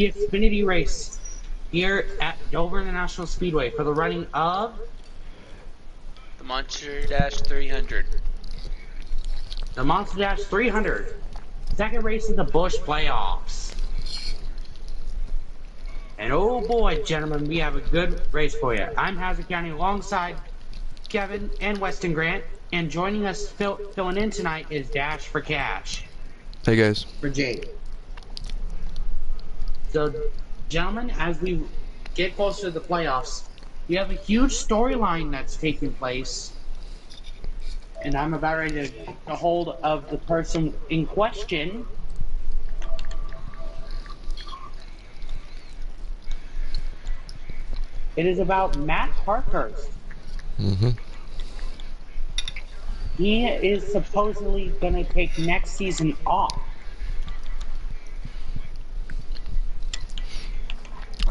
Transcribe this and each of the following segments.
the Xfinity race here at Dover International Speedway for the running of the Monster Dash 300. the Monster Dash 300. Second race of the Busch playoffs. And oh boy, gentlemen, we have a good race for you. I'm Hazard County alongside Kevin and Weston Grant, and joining us filling in tonight is Dash for Cash. Hey guys. For Jake. So, gentlemen, as we get closer to the playoffs, we have a huge storyline that's taking place, and I'm about ready to get a hold of the person in question. It is about Matt Parkhurst. He is supposedly going to take next season off.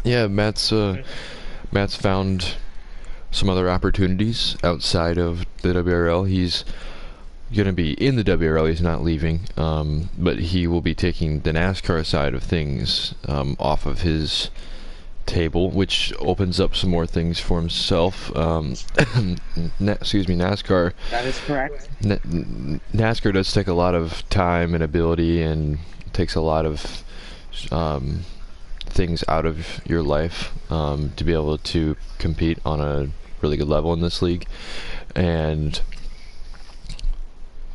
Yeah, Matt's found some other opportunities outside of the WRL. He's gonna be in the WRL. He's not leaving, but he will be taking the NASCAR side of things off of his table, which opens up some more things for himself. Excuse me, NASCAR. That is correct. NASCAR does take a lot of time and ability, and takes a lot of things out of your life to be able to compete on a really good level in this league. And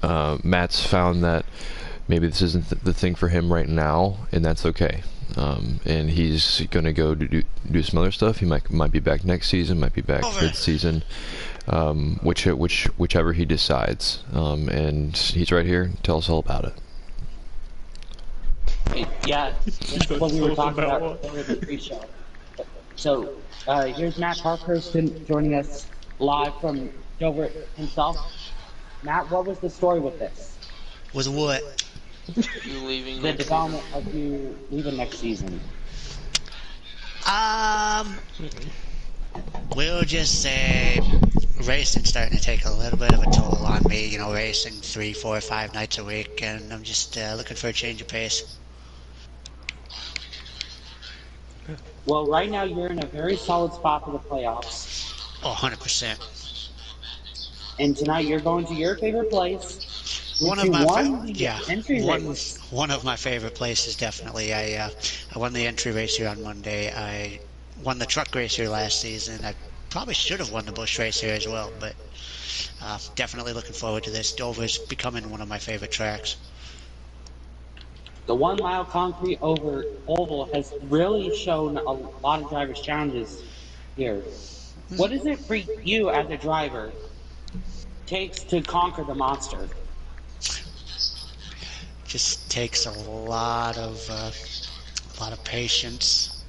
Matt's found that maybe this isn't the thing for him right now, and that's okay. And he's gonna go do some other stuff. He might be back next season, might be back mid-season, whichever he decides. And he's right here. Tell us all about it. Yeah, that's what we were talking about earlier in the pre-show. So, here's Matt Parkhurst joining us live from Dover himself. Matt, what was the story with this? With what? You leaving The next development of you leaving next season. We'll just say racing's starting to take a little bit of a toll on me, you know, racing 3, 4, 5 nights a week, and I'm just looking for a change of pace. Well, right now you're in a very solid spot for the playoffs. Oh, 100%. And tonight you're going to your favorite place. One of my race. One of my favorite places, definitely. I won the entry race here on Monday. I won the truck race here last season. I probably should have won the Busch race here as well, but definitely looking forward to this. Dover's becoming one of my favorite tracks. The 1 mile concrete oval has really shown a lot of drivers' challenges here. What is it for you as a driver takes to conquer the monster? Just takes a lot of patience,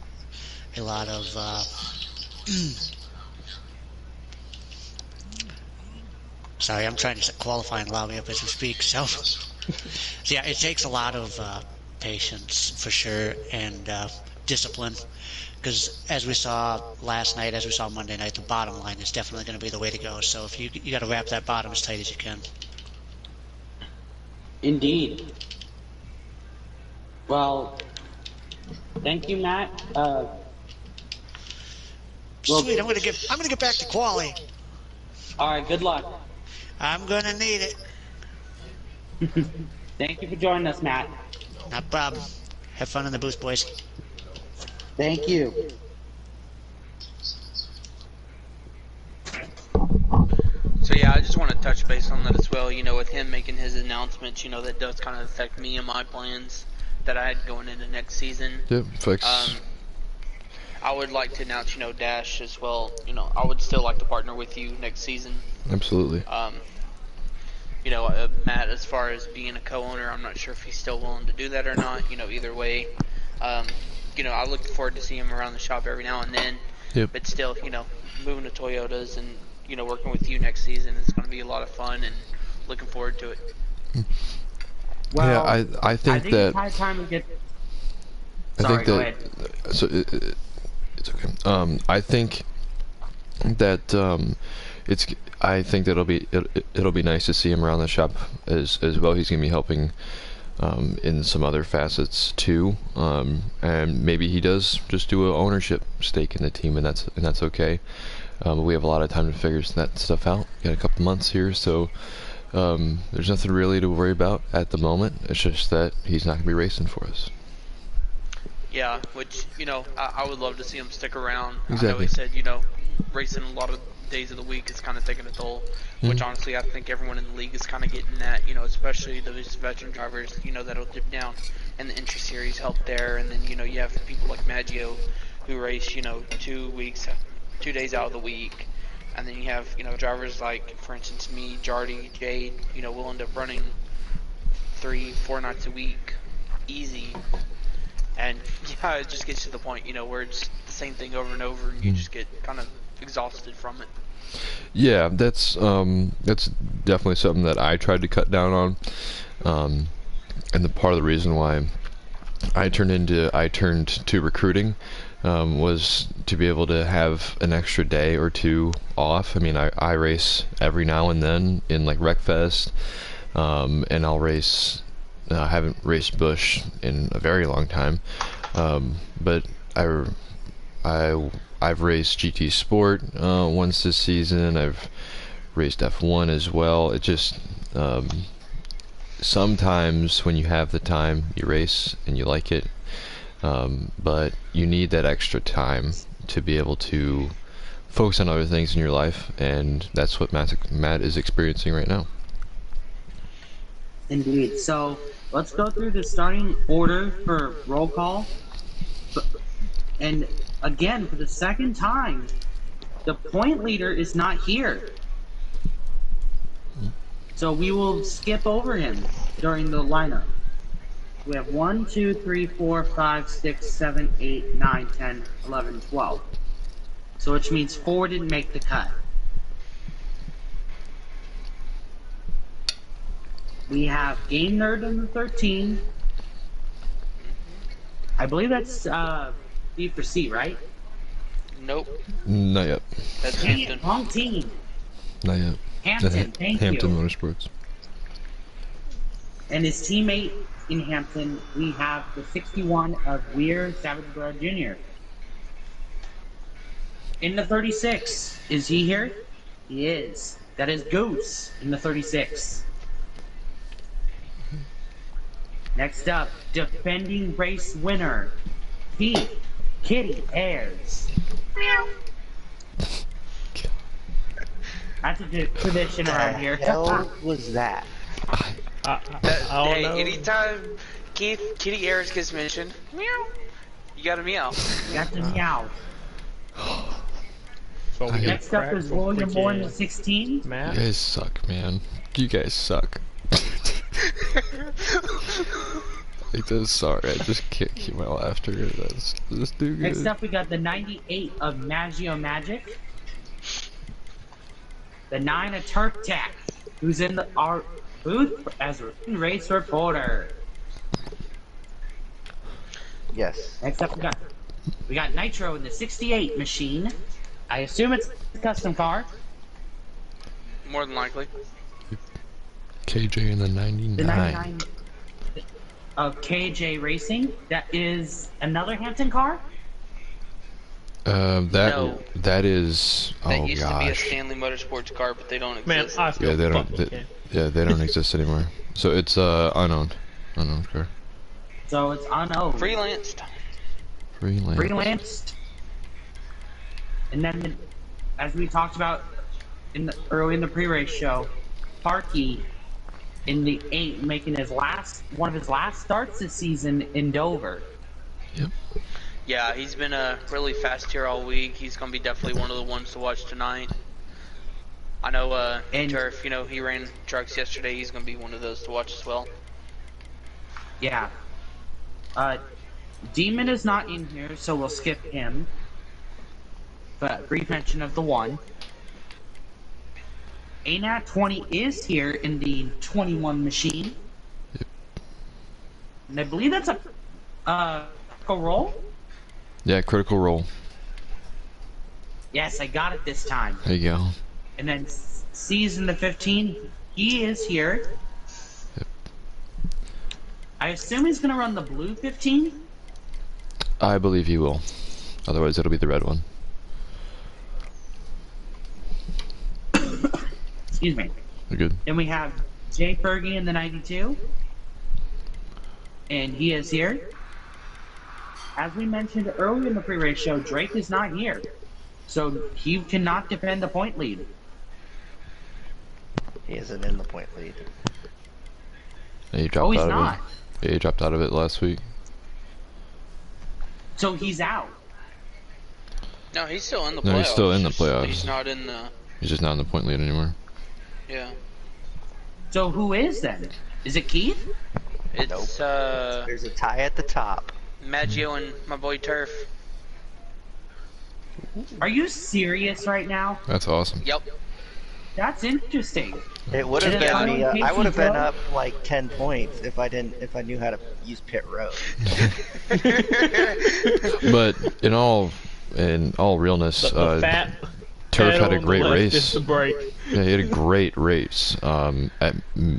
a lot of sorry, I'm trying to qualify and allow me up as we speak. So yeah, it takes a lot of patience for sure, and discipline, because as we saw last night, as we saw Monday night, the bottom line is definitely going to be the way to go. So if you got to wrap that bottom as tight as you can. Indeed. Well, thank you, Matt. Sweet, I'm gonna get back to quali. All right, good luck. I'm gonna need it. Thank you for joining us, Matt. Not a problem. Have fun in the booth, boys. Thank you. So yeah, I just want to touch base on that as well. You know, with him making his announcements, you know, that does kind of affect me and my plans that I had going into next season. Yep, fix. I would like to announce, you know, Dash as well. You know, I would still like to partner with you next season. Absolutely. You know, Matt, as far as being a co-owner, I'm not sure if he's still willing to do that or not. You know, either way, you know, I look forward to seeing him around the shop every now and then. Yep. But still, you know, moving to Toyotas and, you know, working with you next season is going to be a lot of fun, and looking forward to it. Well, yeah, I think that. It's high time we get. Sorry, go ahead. So it's okay. I think that I think that it'll be nice to see him around the shop as well. He's gonna be helping in some other facets too, and maybe he does just do a ownership stake in the team, and that's okay. We have a lot of time to figure that stuff out. Got a couple months here, so there's nothing really to worry about at the moment. It's just that he's not going to be racing for us. Yeah, which, I would love to see him stick around. Exactly. I know he said, racing a lot of days of the week is kind of taking a toll, which honestly I think everyone in the league is kind of getting that, especially those veteran drivers, that'll dip down, and the entry series help there, and then, you have people like Maggio who race, 2 days out of the week, and then you have, drivers like, for instance, me, Jardy, Jade, we'll end up running 3-4 nights a week, easy. And yeah, it just gets to the point, where it's the same thing over and over, and you just get kind of exhausted from it. Yeah, that's definitely something that I tried to cut down on, and the part of the reason why I turned to recruiting was to be able to have an extra day or two off. I mean, I race every now and then in like Wreckfest, and I'll race. I haven't raced Busch in a very long time, but I've raced GT Sport once this season. I've raced F1 as well. It just sometimes when you have the time, you race and you like it, but you need that extra time to be able to focus on other things in your life, and that's what Matt is experiencing right now. Indeed. So let's go through the starting order for roll call. And again, for the second time, the point leader is not here. So we will skip over him during the lineup. We have 1, 2, 3, 4, 5, 6, 7, 8, 9, 10, 11, 12. So which means 4 didn't make the cut. We have Game Nerd number 13. I believe that's B for C, right? Nope. Not yet. That's Dang it, Hampton. wrong team. Not yet. Hampton, thank Hampton you. Motorsports. And his teammate in Hampton, we have the 61 of Weir Savage Blood Jr. In the 36, is he here? He is. That is Goose in the 36. Next up, defending race winner, Kitty Ayers. That's a tradition around here. Hell was that? I don't know. Anytime Kitty Ayers gets mentioned, meow, you gotta meow. Got the meow. So we get Next up cracked is for William Moore in the freaking 16. You Matt. guys suck, man. You guys suck. Like this, sorry, I just can't keep my laughter. That's too good. Next up, we got the 98 of Maggio Magic. The 9 of Turk Tech, who's in our booth as a race reporter. Yes. Next up, we got Nitro in the 68 machine. I assume it's a custom car. More than likely. KJ in the 99. The 99 of KJ Racing. That is another Hampton car. No. That is. That Oh used to be a gosh. Stanley Motorsports car, but they don't Man, exist. I feel Yeah, they don't. fucking okay. They don't exist anymore. So it's unowned car. So it's unowned. Freelanced. Freelanced. And then, as we talked about early in the pre-race show, Parkey in the 8 making one of his last starts this season in Dover. Yep. Yeah, he's been really fast here all week. He's gonna be definitely one of the ones to watch tonight. I know Turf, he ran trucks yesterday. He's gonna be one of those to watch as well. Yeah. Demon is not in here, so we'll skip him. But brief mention of the 1. ANAT 20 is here in the 21 machine. Yep. And I believe that's a roll? Yeah, critical role. Yes, I got it this time. There you go. And then C's in the 15. He is here. Yep. I assume he's gonna run the blue 15. I believe he will. Otherwise, it'll be the red one. Excuse me. You're good. Then we have Jay Fergie in the 92. And he is here. As we mentioned earlier in the pre-race show, Drake is not here. So he cannot defend the point lead. He isn't in the point lead. Yeah, he dropped he's out not. of it. Yeah, he dropped out of it last week. So he's out. No, he's still in the playoffs. No, he's still in the playoffs. He's not in the... He's just not in the point lead anymore. Yeah. So who is then? Is it Keith? It's, There's a tie at the top. Maggio and my boy Turf. Are you serious right now? That's awesome. Yep. That's interesting. It would have And been then me. I would have been Casey up like 10 points if I knew how to use pit road. But in all realness, The fat Turf pedal had a on the great left race. is the brake. Yeah, he had a great race at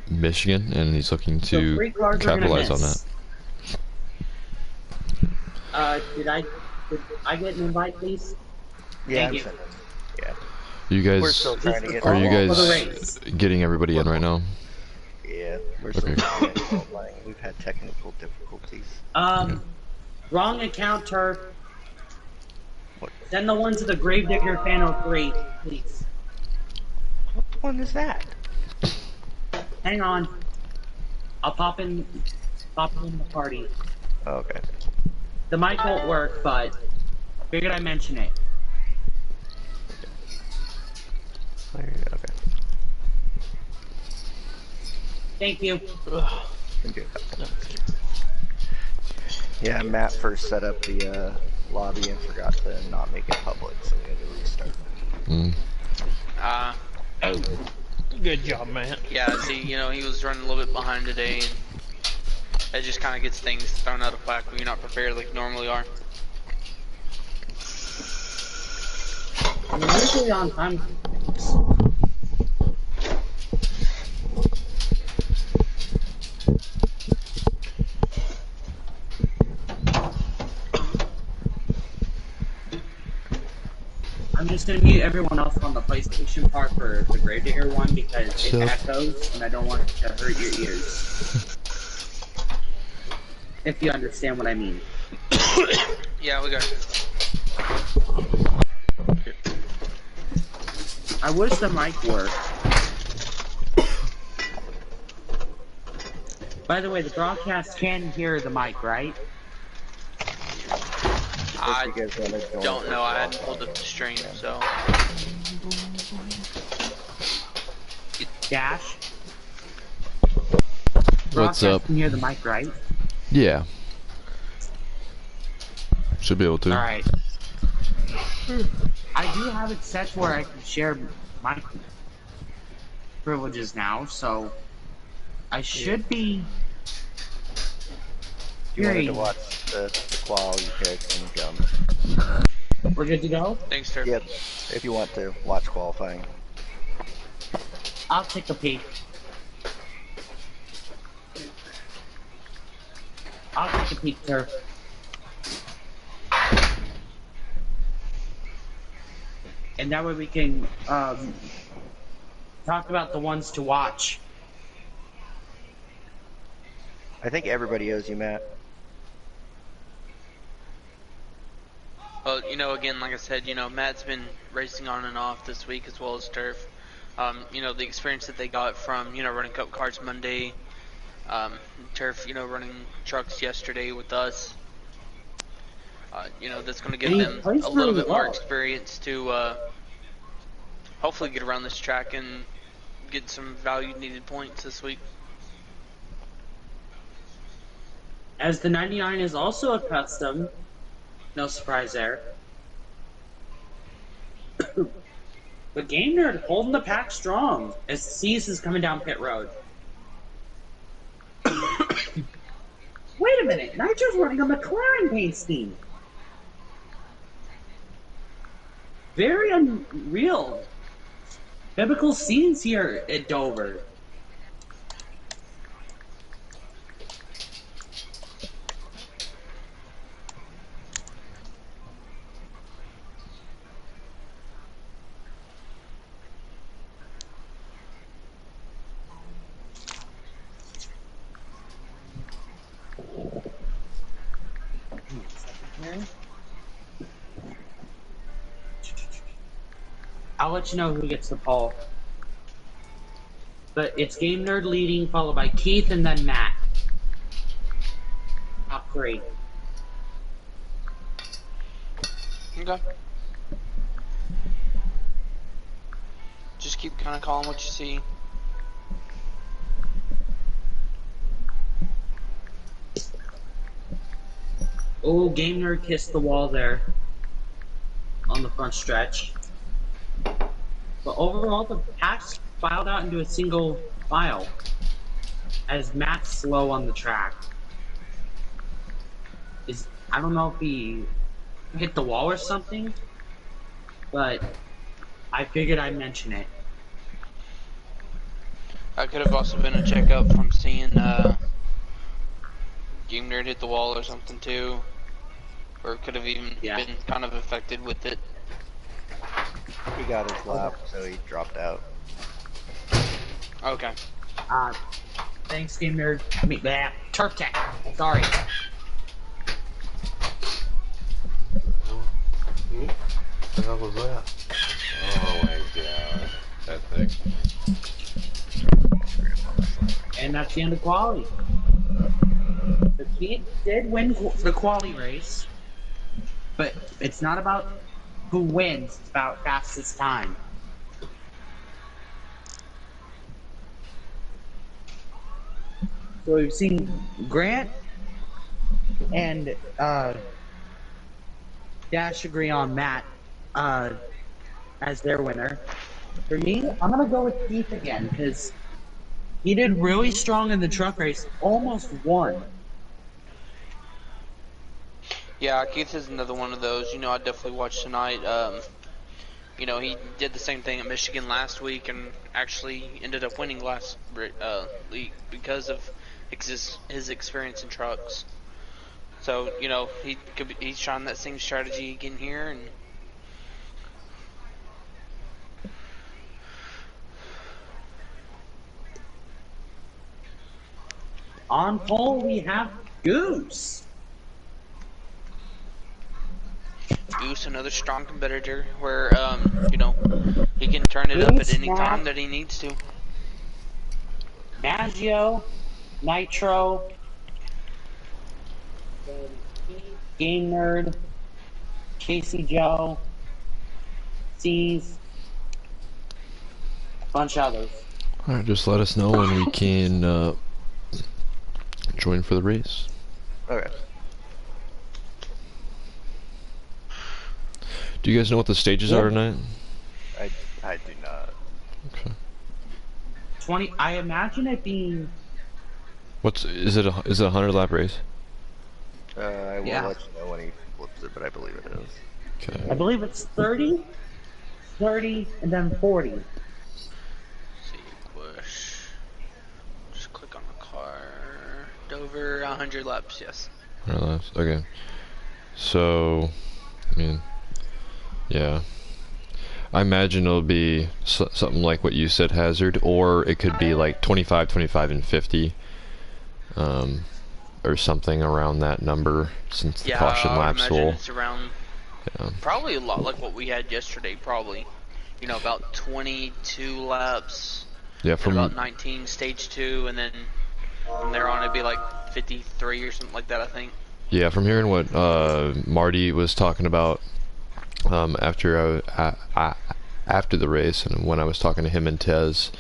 Michigan, and he's looking So to 3 cars are gonna capitalize on that. miss. Did I get an invite, please? Yeah, Thank you. sending. Yeah. You We're guys, still trying to get. are you for the guys race. getting everybody in right now? Yeah, we're still Okay. trying to get online. We've had technical difficulties. Wrong account, Turf. What? Send the one to the Gravedigger Fan 03, please. What one is that? Hang on. I'll pop in the party. Oh, okay. The mic won't work, but figured I'd mention it. Okay. Thank you. Can do that. Yeah, Matt first set up the lobby and forgot to not make it public, so we had to restart. Good job, man. Yeah, see, he was running a little bit behind today, and that just kind of gets things thrown out of whack when you're not prepared like you normally are. I'm usually on time. I'm just gonna mute everyone else on the PlayStation part for the Gravedigger one because it echoes and I don't want it to hurt your ears. If you understand what I mean. Yeah, we got it. I wish the mic worked. By the way, the broadcast can hear the mic, right? I You guys wanna join don't know. us? I hadn't pulled up the stream, so. Dash? What's up? Can hear the mic, right? Yeah. Should be able to. Alright. I do have it set where I can share my privileges now, so I should be If you wanted to hearing. watch the qual, you guys can jump. We're good to go? Thanks, Turf. Yep. If you want to watch qualifying. I'll take a peek. I'll take a peek, sir. And that way we can talk about the ones to watch. I think everybody owes you, Matt. Well, again, like I said, Matt's been racing on and off this week as well as Turf. The experience that they got from, running Cup cars Monday, Turf, running trucks yesterday with us. That's going to give them a little bit more experience to hopefully get around this track and get some valued needed points this week. As the 99 is also a custom, no surprise there. But Game Nerd holding the pack strong as Cease is coming down pit road. Wait a minute, Nitro's running a McLaren paint scheme. Very unreal. Biblical scenes here at Dover. I'll let you know who gets the pole. But it's Game Nerd leading, followed by Keith and then Matt. Top 3. Okay. Just keep kind of calling what you see. Oh, Game Nerd kissed the wall there on the front stretch. But overall, the pack's filed out into a single file as Matt's slow on the track. I don't know if he hit the wall or something, but I figured I'd mention it. I could have also been a checkup from seeing Game Nerd hit the wall or something too. Or it could have even been kind of affected with it. He got his lap, so he dropped out. Okay. Thanks, Game Nerd. Turf Tech. Sorry. What the hell was that? Oh my god. That thing. And that's the end of quality. The Keith did win the quality race, but it's not about who wins, it's about fastest time. So we've seen Grant and Dash agree on Matt as their winner. For me, I'm going to go with Keith again, because he did really strong in the truck race, almost won. Yeah, Keith is another one of those. You know, I definitely watched tonight. You know, he did the same thing at Michigan last week and actually ended up winning last league because of his experience in trucks. So, you know, he's trying that same strategy again here. And on pole, we have Goose. Goose, another strong competitor where, you know, he can turn it up at any time that he needs to. Maggio, Nitro, Game Nerd, Casey Joe, C's, a bunch of others. Alright, just let us know when we can join for the race. Okay. Do you guys know what the stages are tonight? I do not. Okay. 20. I imagine it being. Is it a 100-lap race? I will let you know when he flips it, but I believe it is. Okay. I believe it's 30, 30, and then 40. Let's see, Busch. Just click on the car. Dover, 100 laps, yes. 100 laps. Okay. So, I mean, yeah. I imagine it'll be something like what you said, Hazard, or it could be like 25, 25, and 50, or something around that number, since the caution laps will. It's around probably a lot like what we had yesterday. Probably, you know, about 22 laps. Yeah, from about 19 stage 2, and then from there on it'd be like 53 or something like that, I think. Yeah, from hearing what Marty was talking about after the race, and when I was talking to him and Tez,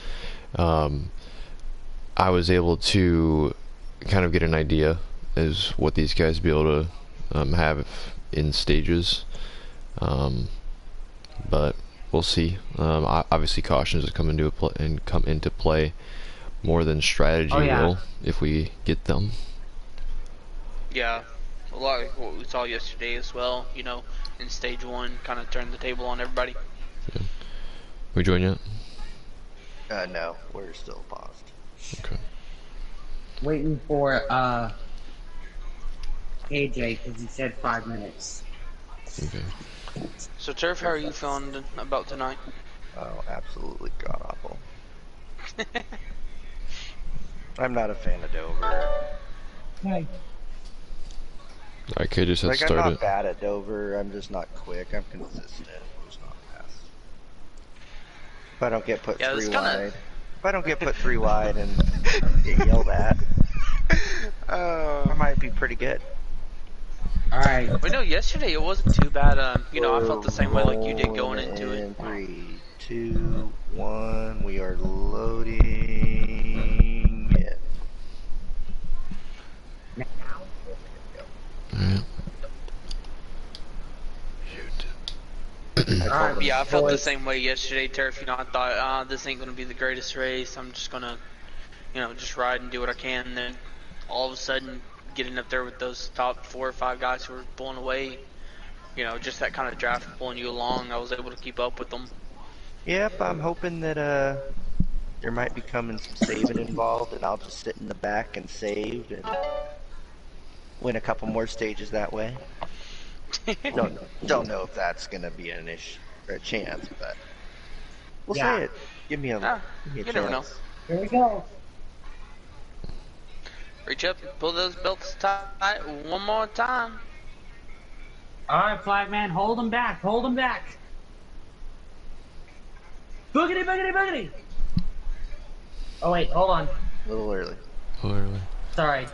I was able to kind of get an idea as what these guys be able to have in stages, but we'll see. Obviously, cautions will come into play more than strategy will if we get them. Yeah, a lot like what we saw yesterday as well. You know, in stage 1, kind of turned the table on everybody. Yeah. We join yet? No, we're still paused. Okay. Waiting for AJ because he said 5 minutes. Okay. So, Turf, how are you feeling about tonight? Oh, absolutely god awful. I'm not a fan of Dover. Hey. Alright, KJ said Like, I'm start not it. bad at Dover, I'm just not quick, I'm consistent, I'm just not fast. If I don't get put Yeah, three it's kinda... wide, if I don't get put 3 wide and get yelled at, I might be pretty good. Alright. But no, yesterday it wasn't too bad. You know, I felt the same way like you did Rolling going into in it. 3, 2, 1, we are loading it. Alright. Alright, Yeah, I felt the boys. same way yesterday, Turf. You know, I thought, this ain't gonna be the greatest race. I'm just gonna, you know, just ride and do what I can. And then all of a sudden, getting up there with those top 4 or 5 guys who were pulling away, you know, just that kind of draft pulling you along, I was able to keep up with them. Yep, I'm hoping that there might be coming some saving involved, and I'll just sit in the back and save and win a couple more stages that way. Don't know if that's gonna be an issue or a chance, but we'll Yeah. say it. Give me a You chance. never know. Here we go. Reach up and pull those belts tight one more time. Alright, Flagman, hold him back, hold him back. Boogity, boogity, boogity. Oh wait, hold on. A little early. Literally. Sorry.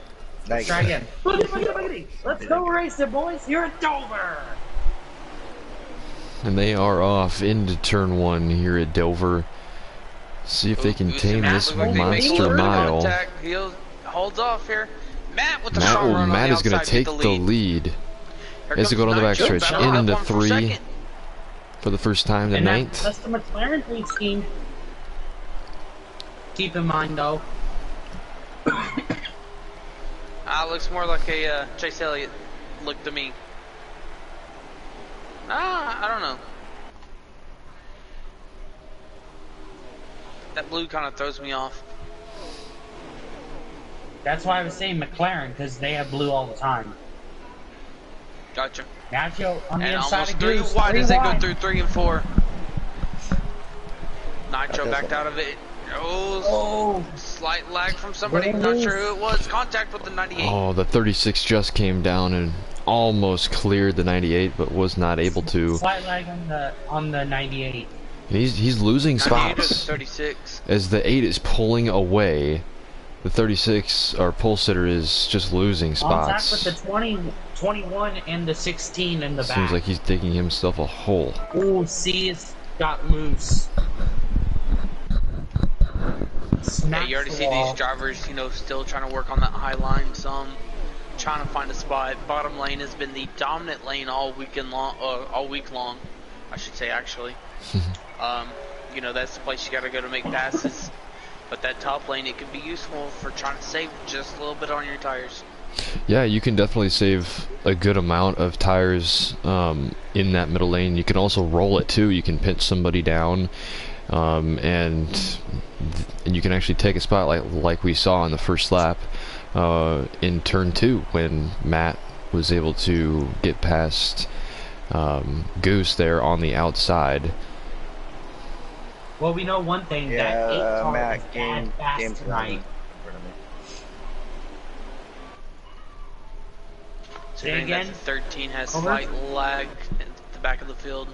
Nice. Try again. Boogity, boogity, boogity. Let's go racing, boys. You're at Dover. And they are off into turn 1 here at Dover. See if they can Goose tame and Matt this look like they make a monster little bit of mile. contact. He holds off here. Matt with the strong run on Matt the is going to outside, take get the lead Here as they go comes down the Nitro, backstretch battling up into one for 3 second. for the first time, the And 9th. that's the McLaren paint scheme. Keep in mind, though. Looks more like a Chase Elliott look to me. I don't know. That blue kind of throws me off. That's why I was saying McLaren, because they have blue all the time. Gotcha. Nacho on the And inside almost of 3 Goose. wide 3 as they go wide. through 3 and 4. Nitro backed out of it. Oh, slight lag from somebody. Not sure who it was. Contact with the 98. Oh, the 36 just came down and almost cleared the 98, but was not able to. Slight lag on the 98. He's losing 98 or the spots 36. as the 8 is pulling away. The 36, our pole sitter, is just losing Contact spots. with the 20, 21 and the 16 in the back. Seems like he's digging himself a hole. Ooh, C's got loose. Yeah, you already see these drivers, you know, still trying to work on that high line some, trying to find a spot. Bottom lane has been the dominant lane all week long, I should say, actually. You know, that's the place you gotta go to make passes. But that top lane, it can be useful for trying to save just a little bit on your tires. Yeah, you can definitely save a good amount of tires in that middle lane. You can also roll it too. You can pinch somebody down, and you can actually take a spot like we saw in the first lap in turn 2 when Matt was able to get past Goose there on the outside. Well, we know one thing, Yeah, that 8 car Matt, is bad fast game's tonight. running in front of me. So Say that again? the 13 has Over. slight lag at the back of the field.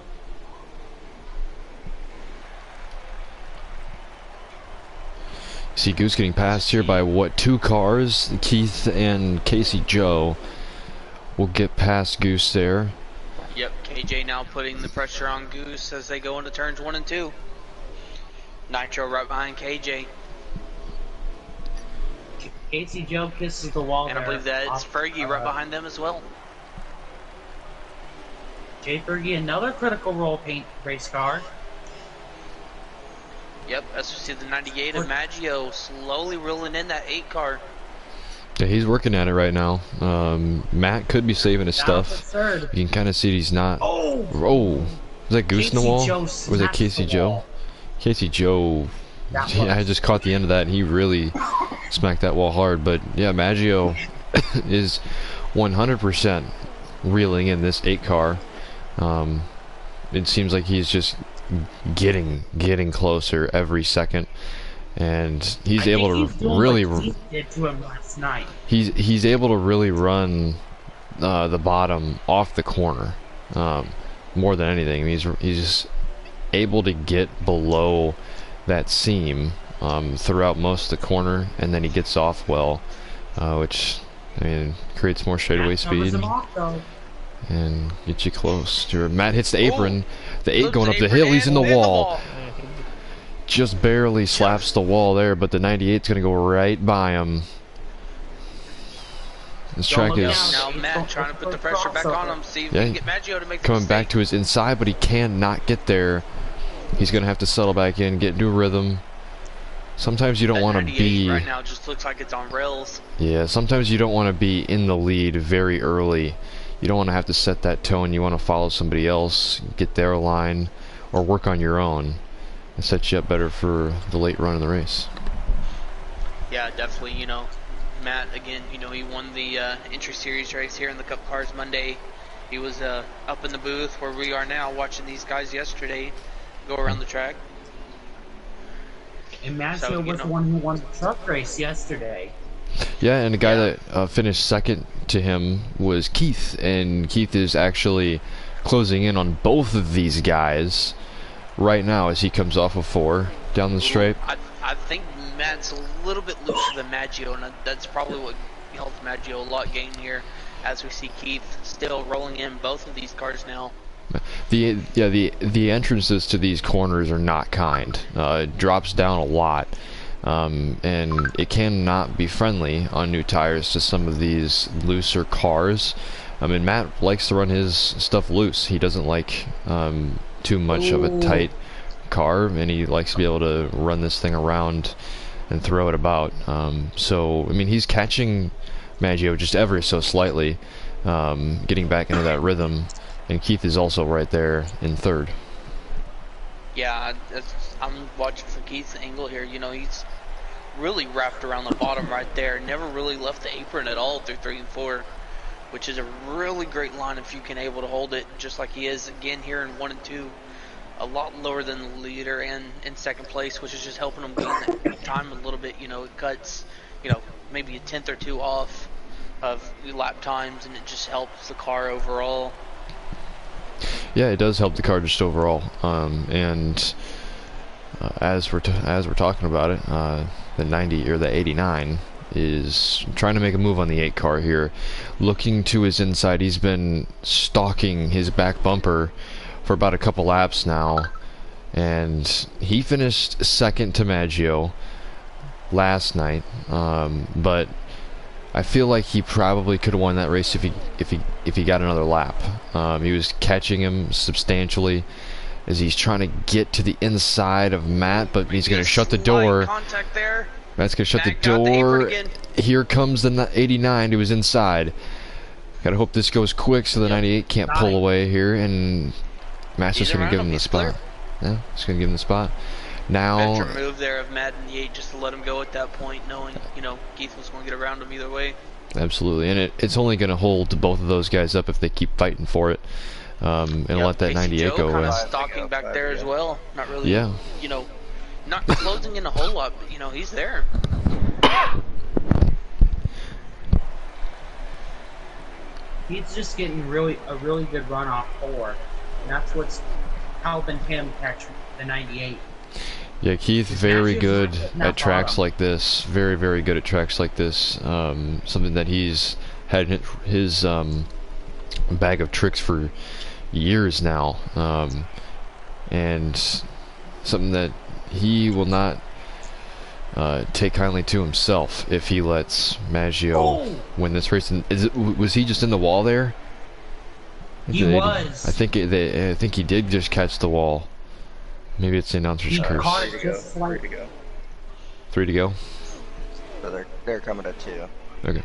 See Goose getting passed here by what, 2 cars? Keith and Casey Joe will get past Goose there. Yep, KJ now putting the pressure on Goose as they go into turns 1 and 2. Nitro right behind KJ. Casey Joe kisses the wall And I there. believe that it's Fergie right behind them as well. Jay Fergie, another critical role paint race car. Yep, as we see the 98 of Maggio slowly rolling in that 8 car. Yeah, he's working at it right now. Matt could be saving his Down stuff. to third. You can kind of see he's not. Oh! Oh, was that Goose in the Casey wall? Joe Or was that smacked Casey the Joe? wall. Casey Joe. That Yeah, I was- just caught the end of that, and he really smacked that wall hard. But yeah, Maggio is 100% reeling in this 8 car. It seems like he's just getting closer every second, and he's I able think to he's doing really what Zeke did to him last night. he's able to really run the bottom off the corner more than anything. He's just able to get below that seam throughout most of the corner, and then he gets off well, which, I mean, creates more straightaway speed and gets you close. Matt hits the apron. The 8 going up the hill. He's in the wall. Just barely slaps the wall there, but the 98's going to go right by him. This track is now Matt trying to put the pressure back on him. See if he can get Maggio to make the coming mistake. back to his inside, but he cannot get there. He's going to have to settle back in, get new rhythm. Sometimes you don't want to be right now. Just looks like it's on rails. Yeah, sometimes you don't want to be in the lead very early. You don't want to have to set that tone. You want to follow somebody else, get their line, or work on your own, and set you up better for the late run in the race. Yeah, definitely. You know, Matt, again, you know, he won the entry series race here in the Cup Cars Monday. He was up in the booth where we are now, watching these guys yesterday go around the track. And Maggio was the one who won the truck race yesterday. Yeah, and the guy that finished second to him was Keith, and Keith is actually closing in on both of these guys right now as he comes off of 4 down the straight. I think Matt's a little bit looser than Maggio, and that's probably what helps Maggio a lot gain here, as we see Keith still rolling in both of these cars now. The entrances to these corners are not kind. It drops down a lot, and it cannot be friendly on new tires to some of these looser cars. I mean, Matt likes to run his stuff loose. He doesn't like too much of a tight car, and he likes to be able to run this thing around and throw it about. So, I mean, he's catching Maggio just ever so slightly, getting back into that rhythm. And Keith is also right there in 3rd. Yeah, I'm watching for Keith's angle here. You know, he's really wrapped around the bottom right there. Never really left the apron at all through 3 and 4, which is a really great line if you can able to hold it, just like he is again here in 1 and 2. A lot lower than the leader and in 2nd place, which is just helping him gain that time a little bit. You know, it cuts, you know, maybe a 10th or 2 off of lap times, and it just helps the car overall. Yeah, it does help the car just overall. And as we're talking about it, the 90 or the 89 is trying to make a move on the 8 car here, looking to his inside. He's been stalking his back bumper for about a couple laps now, and he finished 2nd to Maggio last night. But I feel like he probably could have won that race if he got another lap. He was catching him substantially as he's trying to get to the inside of Matt, but he's going to shut the door. Contact there. Matt's going to shut the door. Here comes the 89 to his inside. Gotta hope this goes quick so the 98 can't pull away here, and Matt's just going to give him the spot. Yeah, just going to give him the spot. Now, Venture move there of Matt and the 8 just to let him go at that point, knowing, you know, Keith was going to get around him either way. Absolutely, and it's only going to hold both of those guys up if they keep fighting for it, and let that 98 go away. Stalking back there as well, not really, yeah, you know, not closing in a whole lot, but, you know, he's there. He's just getting a really good run off 4, and that's what's helping him catch the 98. Yeah, Keith, very good at tracks like this. Very, very good at tracks like this. Something that he's had in his bag of tricks for years now. And something that he will not take kindly to himself if he lets Maggio win this race. And was he just in the wall there? He was. I think he did just catch the wall. Maybe it's the announcer's curse. 3 to go. 3 to go? So they're coming at 2. Okay.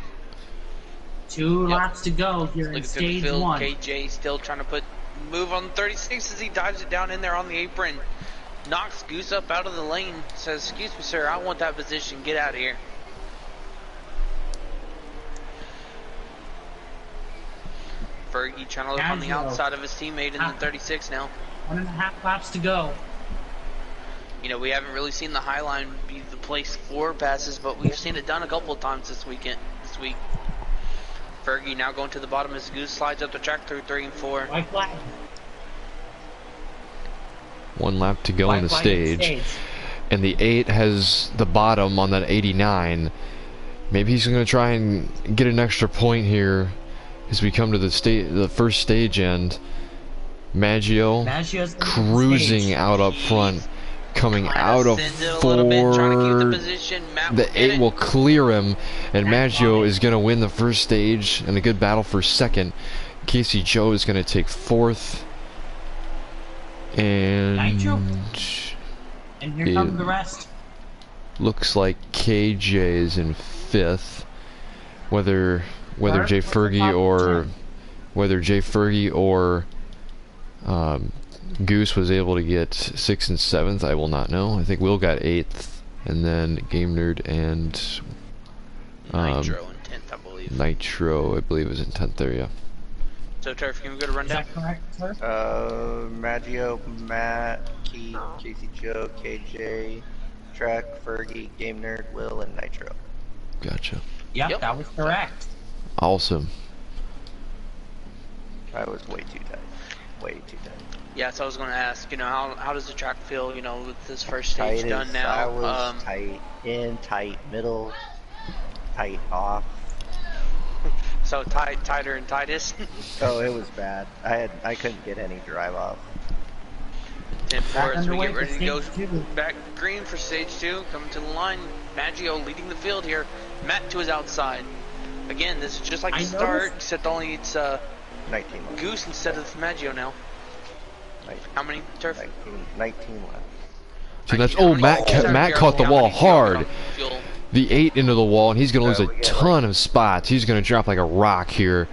2 laps to go here in stage 1. KJ still trying to move on 36 as he dives it down in there on the apron. Knocks Goose up out of the lane. Says, "Excuse me, sir, I want that position. Get out of here." Fergie trying to look on the outside of his teammate in the 36 now. 1.5 laps to go. You know, we haven't really seen the high line be the place for passes, but we've seen it done a couple of times this week. Fergie now going to the bottom as Goose slides up the track through 3 and 4. White flag. 1 lap to go White in the flag in stage. And the 8 has the bottom on that 89. Maybe he's going to try and get an extra point here as we come to the first stage end. Maggio's cruising out up front, coming out of 4. The 8 will clear him, and Maggio is going to win the first stage and a good battle for second. Casey Joe is going to take 4th. And Nitro. And here comes the rest. Looks like KJ is in 5th. Whether Jay Fergie or Goose was able to get 6th and 7th, I will not know. I think Will got 8th, and then Game Nerd and Nitro in 10th, I believe. Nitro, I believe, was in 10th there, yeah. So, Turf, can we go to rundown? Is that correct, sir? Maggio, Matt, Keith, Casey Joe, KJ, Trek, Fergie, Game Nerd, Will, and Nitro. Gotcha. Yep, that was correct. Awesome. I was way too tight. Way too tight. Yeah, so I was going to ask, how does the track feel, with this first stage Tight done now? I was tight in, tight middle, tight off. So tighter and tightest. Oh, it was bad. I couldn't get any drive off. 10-4 as we underway get ready for to go stage 2. back green for stage 2. Coming to the line, Maggio leading the field here. Matt to his outside. Again, this is just like the start, except only it's 19 left. Goose instead of Maggio now. 19, How many, Turf? 19 left. So that's Matt caught the wall hard. The 8 into the wall, and he's going to lose a ton of spots. He's going to drop like a rock here.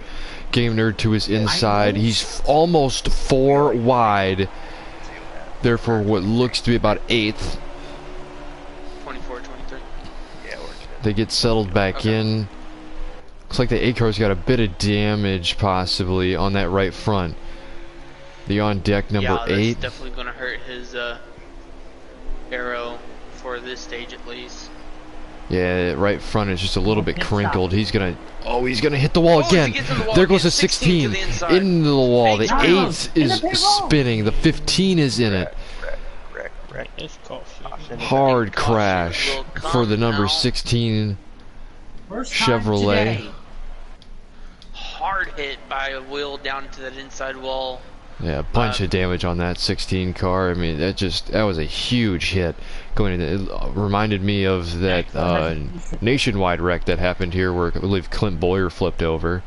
Game Nerd to his inside. He's almost 4 wide. Therefore, what looks to be about 8th. 24, 23. Yeah, we're good. They get settled back in. Looks like the 8 car's got a bit of damage possibly on that right front. The on deck number 8. That's definitely going to hurt his arrow for this stage at least. Yeah, right front is just a little bit crinkled. He's gonna hit the wall again. There goes the 16 into the wall. The 8 is spinning. The 15 is in it. Wreck. It's caution. Hard crash for the number 16 Chevrolet. Hard hit by a wheel down to that inside wall. Yeah, a bunch of damage on that 16 car. I mean, that was a huge hit. Going in, it reminded me of that nationwide wreck that happened here, where I believe Clint Boyer flipped over.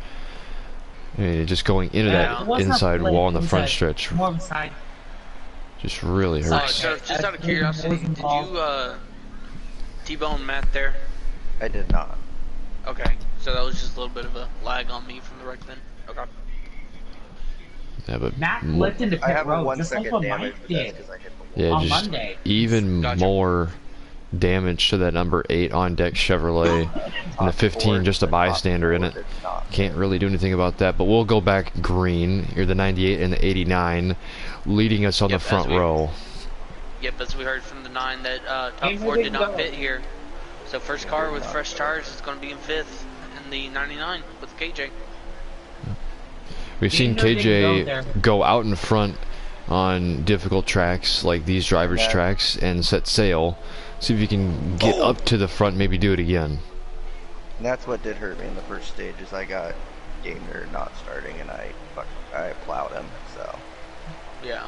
And just going into that inside wall on the front stretch, just really hurts. Just out of curiosity, did you T-bone Matt there? I did not. Okay, so that was just a little bit of a lag on me from the wreck then. Okay. Yeah, but Matt flipped into I pit have road, 1 just like second what damage, Mike but that's did. because I hit the wall. yeah, on just Monday. even more damage to that number 8 on deck Chevrolet, and the 15 just a bystander in it. Can't really do anything about that, but we'll go back green. Here the 98 and the 89 leading us on the front row. Yep, as we heard from the 9 that top 4 did not fit here. So first car with fresh tires is going to be in 5th in the 99 with KJ. We've seen KJ go out in front on difficult tracks like these drivers' tracks and set sail. See if you can get up to the front, maybe do it again. And that's what did hurt me in the first stage, is I got Game Nerd not starting and I plowed him, so. Yeah.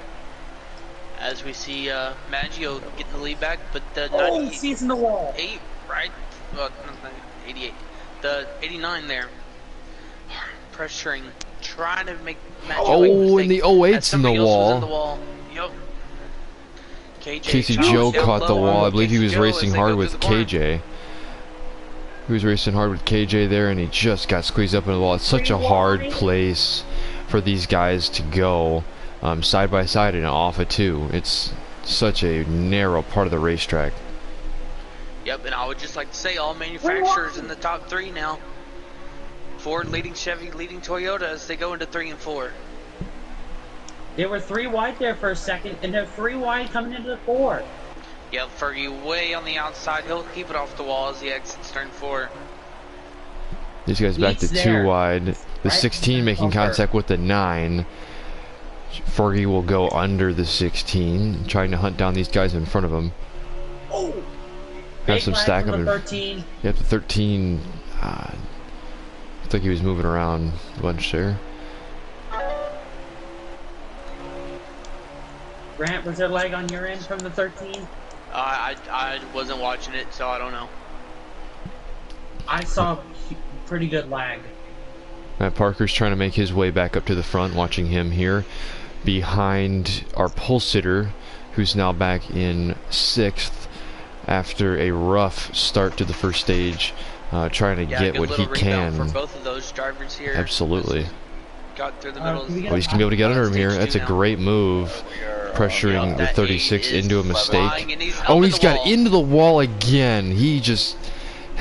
As we see Maggio getting the lead back, but the he's in the wall. 8, right? Well, not 88. The 89 there. Pressuring, trying to make Maggio and the 08's in the wall. Yep. Casey Joe caught the wall. I believe he was racing hard with KJ. He was racing hard with KJ there, and he just got squeezed up in the wall. It's such a hard place for these guys to go side by side and off of 2. It's such a narrow part of the racetrack. Yep, and I would just like to say all manufacturers in the top 3 now. Ford leading Chevy, leading Toyota as they go into 3 and 4. They were 3 wide there for a second, and they're 3 wide coming into the 4. Yep, Fergie way on the outside. He'll keep it off the wall as he exits turn 4. These guys back to Heat's 2 there. wide. The Right 16 making over. contact with the 9. Fergie will go under the 16, trying to hunt down these guys in front of him. Oh! Got Big some flag stack from of the him. 13. Yeah, the 13. I think he was moving around a bunch there. Grant, was there leg on your end from the 13? I wasn't watching it, so I don't know. I saw pretty good lag. Matt Parker's trying to make his way back up to the front, watching him here behind our pole sitter, who's now back in 6th after a rough start to the first stage, trying to get good what he little rebound can. for both of those drivers here. Absolutely. Got through the middle. Can we get Well, he's going to be able to get under him here. Stage That's a 2 now. great move, pressuring the That 36 8 is into a mistake. flying, and he's up Oh, in he's the got wall. into the wall again. He just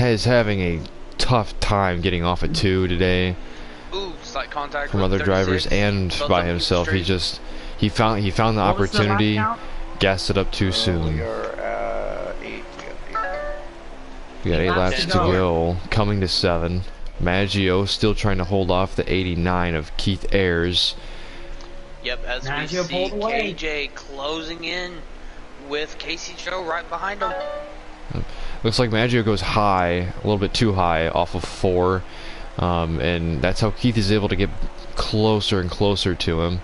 is having a tough time getting off at 2 today Ooh, slight contact from with other drivers 36. and Both by of them himself. He straight. just he found the What was the opportunity, lap count? gassed it up too We soon. are at 8. We got 8 laps laps to to go, coming to 7. Maggio still trying to hold off the 89 of Keith Ayers. Yep, as we Maggio see pulled away. KJ closing in with Casey Joe right behind him. Looks like Maggio goes high, a little bit too high, off of 4. And that's how Keith is able to get closer and closer to him.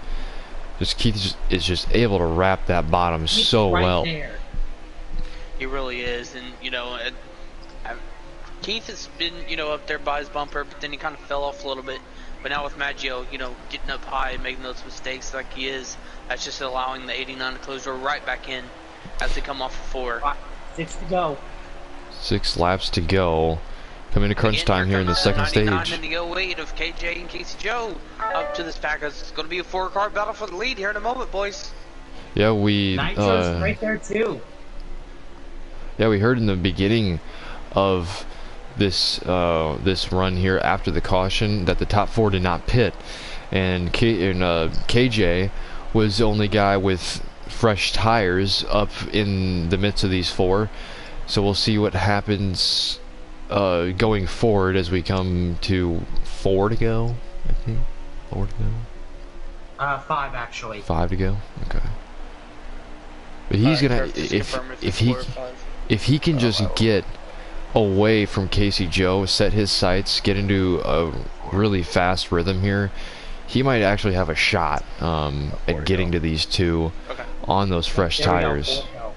Keith is just able to wrap that bottom He's so right well. there. He really is, and Keith has been, up there by his bumper, but then he kind of fell off a little bit. But now with Maggio, getting up high and making those mistakes like he is, that's just allowing the 89 to close right back in as they come off of 4. 6 to go. 6 laps to go. Coming to crunch Again, time here in the comes second 99 stage. and the 08 of KJ and Casey Joe up to this pack. It's going to be a 4-car battle for the lead here in a moment, boys. Yeah, we Nitro's right there too. yeah, we heard in the beginning of this this run here after the caution that the top 4 did not pit, and KJ was the only guy with fresh tires up in the midst of these 4. So we'll see what happens going forward as we come to 4 to go. I think 4 to go. 5 actually. 5 to go. Okay. But he's gonna if he can just get away from Casey Joe, set his sights, get into a really fast rhythm here, he might actually have a shot at getting to these 2 on those fresh There we go, tires. 4 to go.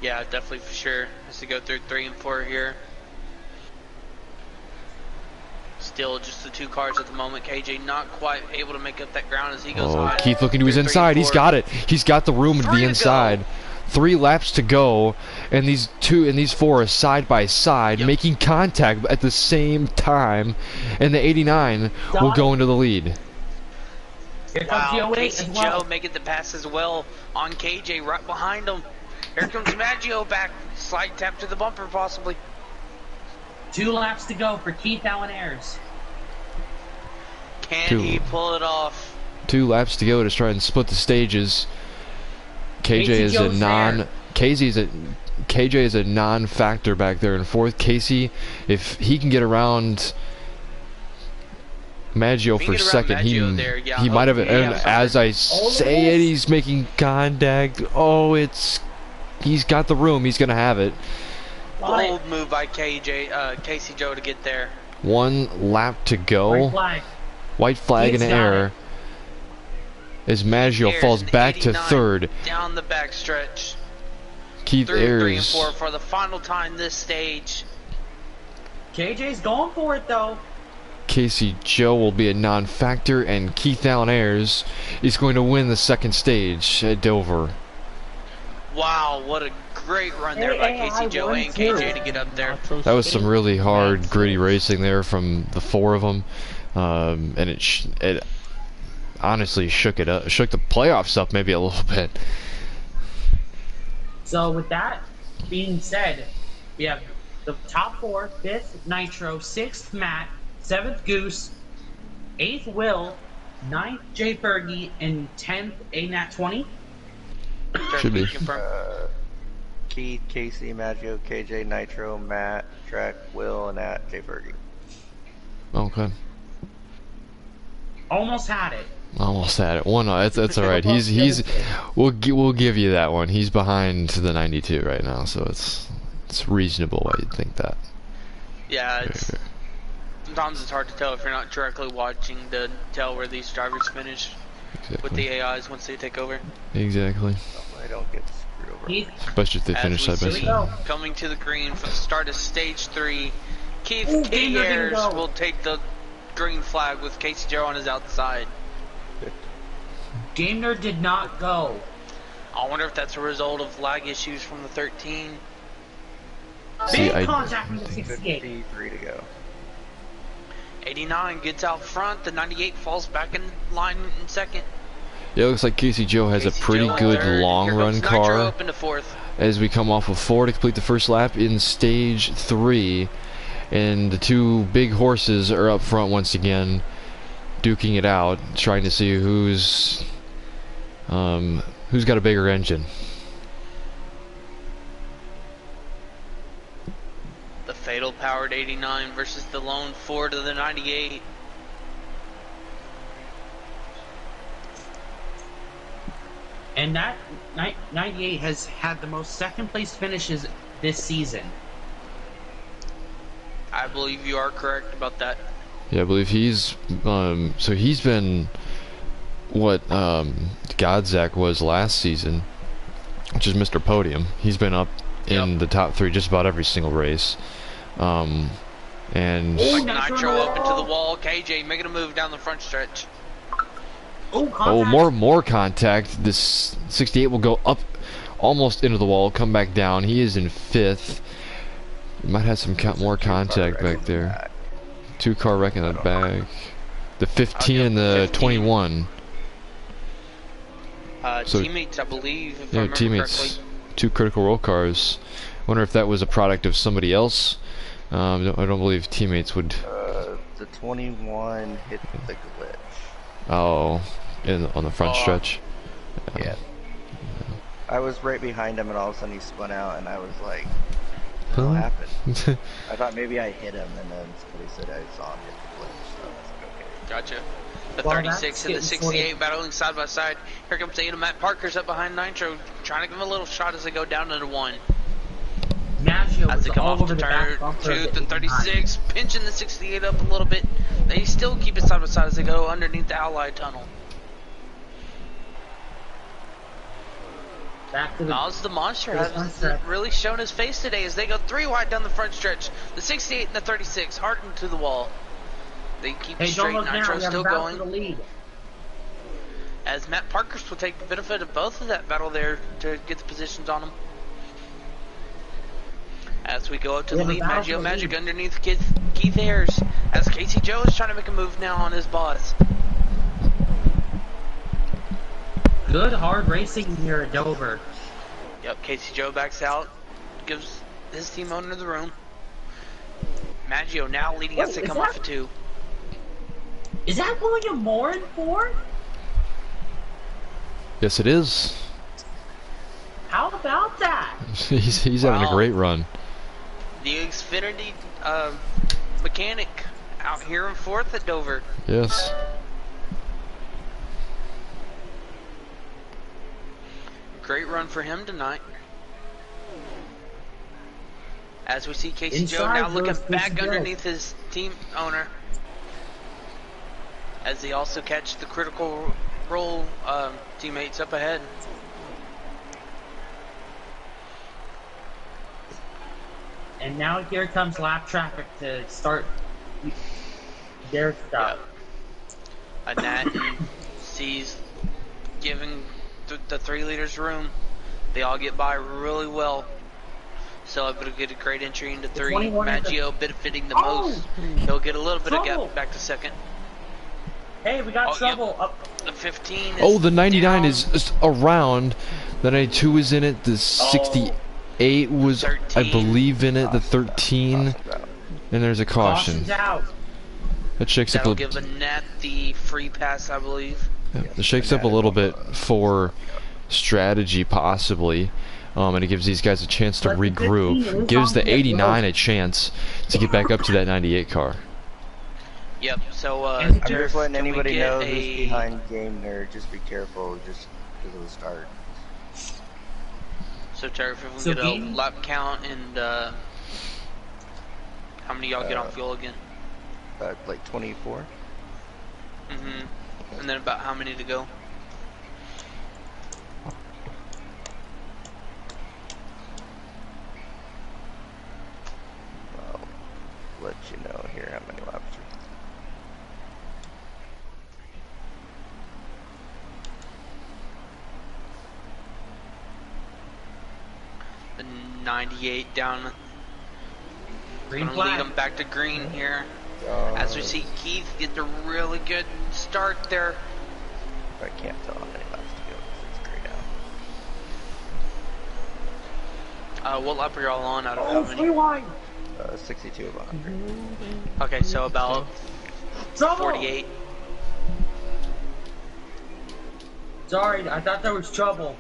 Yeah, definitely for sure. As we go through 3 and 4 here. Still just the 2 cars at the moment. KJ not quite able to make up that ground as he goes Oh, high. Keith looking to his Through 3 and inside. He's 4. got it. He's got the room to 3 the to inside. go. 3 laps to go, and these 4 are side by side, Yep. making contact at the same time, and the 89 will go into the lead. Here comes Wow, the 08 Casey as well. Joe making the pass as well on KJ right behind him. Here comes Maggio back. Slight tap to the bumper possibly. 2 laps to go for Keith Allen Ayers. Can 2. he pull it off? 2 laps to go to try and split the stages. KJ Casey is a Joe's there. KJ is a non-factor back there in 4th. Casey, if he can get around Maggio If he for can get around 2nd, Maggio there, yeah, he might have. hopefully he And has as I say it, he's making contact. Oh, he's got the room. He's gonna have it. Bold move by Casey Joe to get there. 1 lap to go. White flag. White flag in He's the got air. it. As Maggio Ayers falls in back to 89 3rd. Down the backstretch. Keith Through 3 and Ayers. 4 for the final time this stage. KJ's going for it though. Casey Joe will be a non-factor, and Keith Allen Ayers is going to win the 2nd stage at Dover. Wow, what a great run there by Casey Joe and KJ to get up there. That was some really hard, gritty racing there from the 4 of them, and it honestly shook the playoffs up maybe a little bit. So with that being said, we have the top 4, 5th Nitro, 6th Matt, 7th Goose, 8th Will, 9th Jay Fergie, and 10th ANAT20. Should be. Keith, Casey, Maggio, KJ, Nitro, Matt, Trek, Will, and Jay Fergie. Okay. Almost had it. Almost had it. One. That's all right. He's. We'll give you that one. He's behind the 92 right now, so it's reasonable why you'd think that. Yeah, sometimes it's hard to tell if you're not directly watching to tell where these drivers finish with the AIs once they take over. Exactly. I don't get screwed over. Especially if they finish side by side. Coming to the green for the start of stage 3, Keith Gamer didn't Ayers go. will take the green flag with Casey Joe on his outside. Gamer did not go. I wonder if that's a result of lag issues from the 13. See, Big contact from the 68. 53 to go. 89 gets out front, the 98 falls back in line in second. Yeah, it looks like Casey Joe has Casey a pretty Joe in good third. long Here run comes Nitro car up into fourth. as we come off of 4 to complete the first lap in stage 3. And the two big horses are up front once again, duking it out, trying to see who's got a bigger engine. The fatal powered 89 versus the lone Ford of the 98. And that 98 has had the most second place finishes this season. I believe you are correct about that. Yeah, I believe he's so he's been what Godzak was last season, which is Mr. Podium. He's been up in the top 3 just about every single race. And Like Nitro up into the wall, KJ making a move down the front stretch. Oh, more contact. This 68 will go up almost into the wall, come back down. He is in 5th. Might have some more contact back there. 2-car wreck in the back. The 15 and the 21. So, Teammates, I believe, if I yeah, remember teammates. correctly. 2 critical roll cars. Wonder if that was a product of somebody else. I don't believe teammates would. The 21 hit the glitch. Oh, on the front stretch. Yeah. I was right behind him, and all of a sudden he spun out, and I was like, Huh? "What happened?" I thought maybe I hit him, and then somebody said I saw him hit the glitch. So I was like, "Okay." Gotcha. The Well, 36 that's and the getting 68 battling side by side. Here comes Ada. Matt Parker's up behind Nitro, trying to give him a little shot as they go down to the 1. Maggio As was they come all off over the the back turn bumper to of the 89. 36, pinching the 68 up a little bit. They still keep it side by side as they go underneath the Ally tunnel. Back to the Oz the Monster Yes, has monster. really shown his face today as they go 3 wide down the front stretch. The 68 and the 36 hardened to the wall. They keep it Hey, don't straight. look now. Nitro We have still a battle for going. the lead. As Matt Parkers will take the benefit of both of that battle there to get the positions on him. As we go up to We the have a lead, battle Maggio for the Magic lead. underneath Keith Ayers. As Casey Joe is trying to make a move now on his boss. Good hard racing here at Dover. Yep, Casey Joe backs out, gives his team owner the room. Maggio now leading as Wait, they is come that- off of 2. Is that William Morin for? Yes, it is. How about that? he's having a Wow. great run. The Xfinity mechanic out here in 4th at Dover. Yes. Great run for him tonight. As we see Casey Joe Inside now looking goes back Casey Joe. underneath his team owner. As they also catch the critical role teammates up ahead. And now here comes lap traffic to start their stuff. A Nat sees giving the 3 leaders room. They all get by really well. So able to get a great entry into 3. 21 and the- Maggio benefiting the Oh! most. He'll get a little bit of Trouble. gap back to 2nd. Hey, we got Oh, trouble. Up. The 15 is Oh, the 99 down. is around. The 92 is in it. The 68 was, I 13. believe, in it. The 13. And there's a caution. Caution's out. That shakes up That'll a give a Nat the free pass, I believe. it shakes up a little bit for strategy, possibly. And it gives these guys a chance to But the 15 regroup. is Gives on the the 89 road. a chance to get back up to that 98 car. Yep. So And I'm just letting can we anybody get know a... who's behind Game Nerd. Just be careful, just because of the start. So Terry, if we So can get a game- lap count and how many y'all get on fuel again? Like 24. And then about how many to go? I'll let you know here how many laps. The 98 down. Green Gonna lead flag. them back to green here. As we see Keith get the really good start there. I can't tell how many laps to go because it's grayed out. What lap are y'all on out of how many? Rewind. 62 of 100. Okay, so about Trouble. 48. Sorry, I thought there was trouble.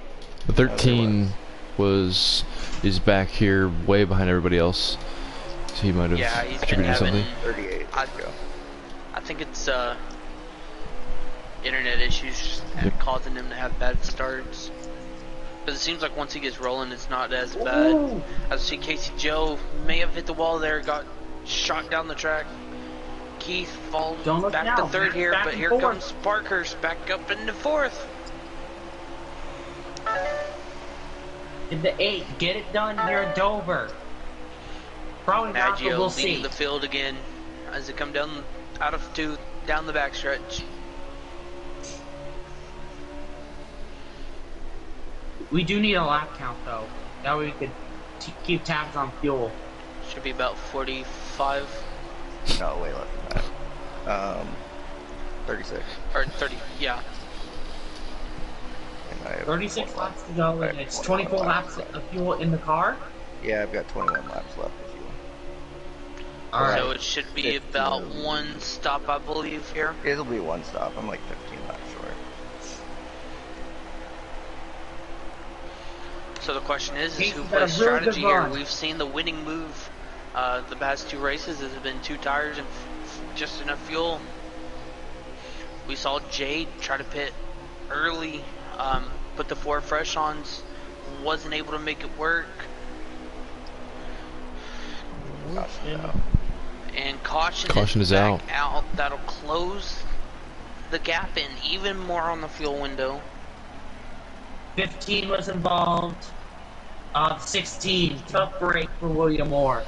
The 13 is back here way behind everybody else. So he might have Yeah, he's been contributed having... something. 38. I, Let's go. I think it's internet issues causing him to have bad starts. But it seems like once he gets rolling, it's not as bad. Ooh. As we see Casey Joe may have hit the wall there, got shot down the track. Keith falls Don't look back now. to third Back- here, back but and here forth. comes Parkhurst back up into fourth. In the 8, get it done here in Dover. Probably not, but Maggio we'll leading see. the field again as they come down out of 2 down the backstretch. We do need a lap count though. That way we could keep tabs on fuel. Should be about 45 No, way less than that. 36. or 30. Yeah. And I have 36 one laps to go, I and have it's 21 24 laps of fuel in the car. Yeah, I've got 21 laps left of fuel. All right. So it should be about 1 stop, I believe, here. It'll be one stop. I'm like 15 laps short. So the question is He's who got a plays really good strategy here? run. We've seen the winning move the past 2 races has been 2 tires and just enough fuel. We saw Jade try to pit early, put the 4 fresh-ons, wasn't able to make it work. Caution out. And caution Is back out. That'll close the gap in even more on the fuel window. 15 was involved. 16, tough break for William Moore.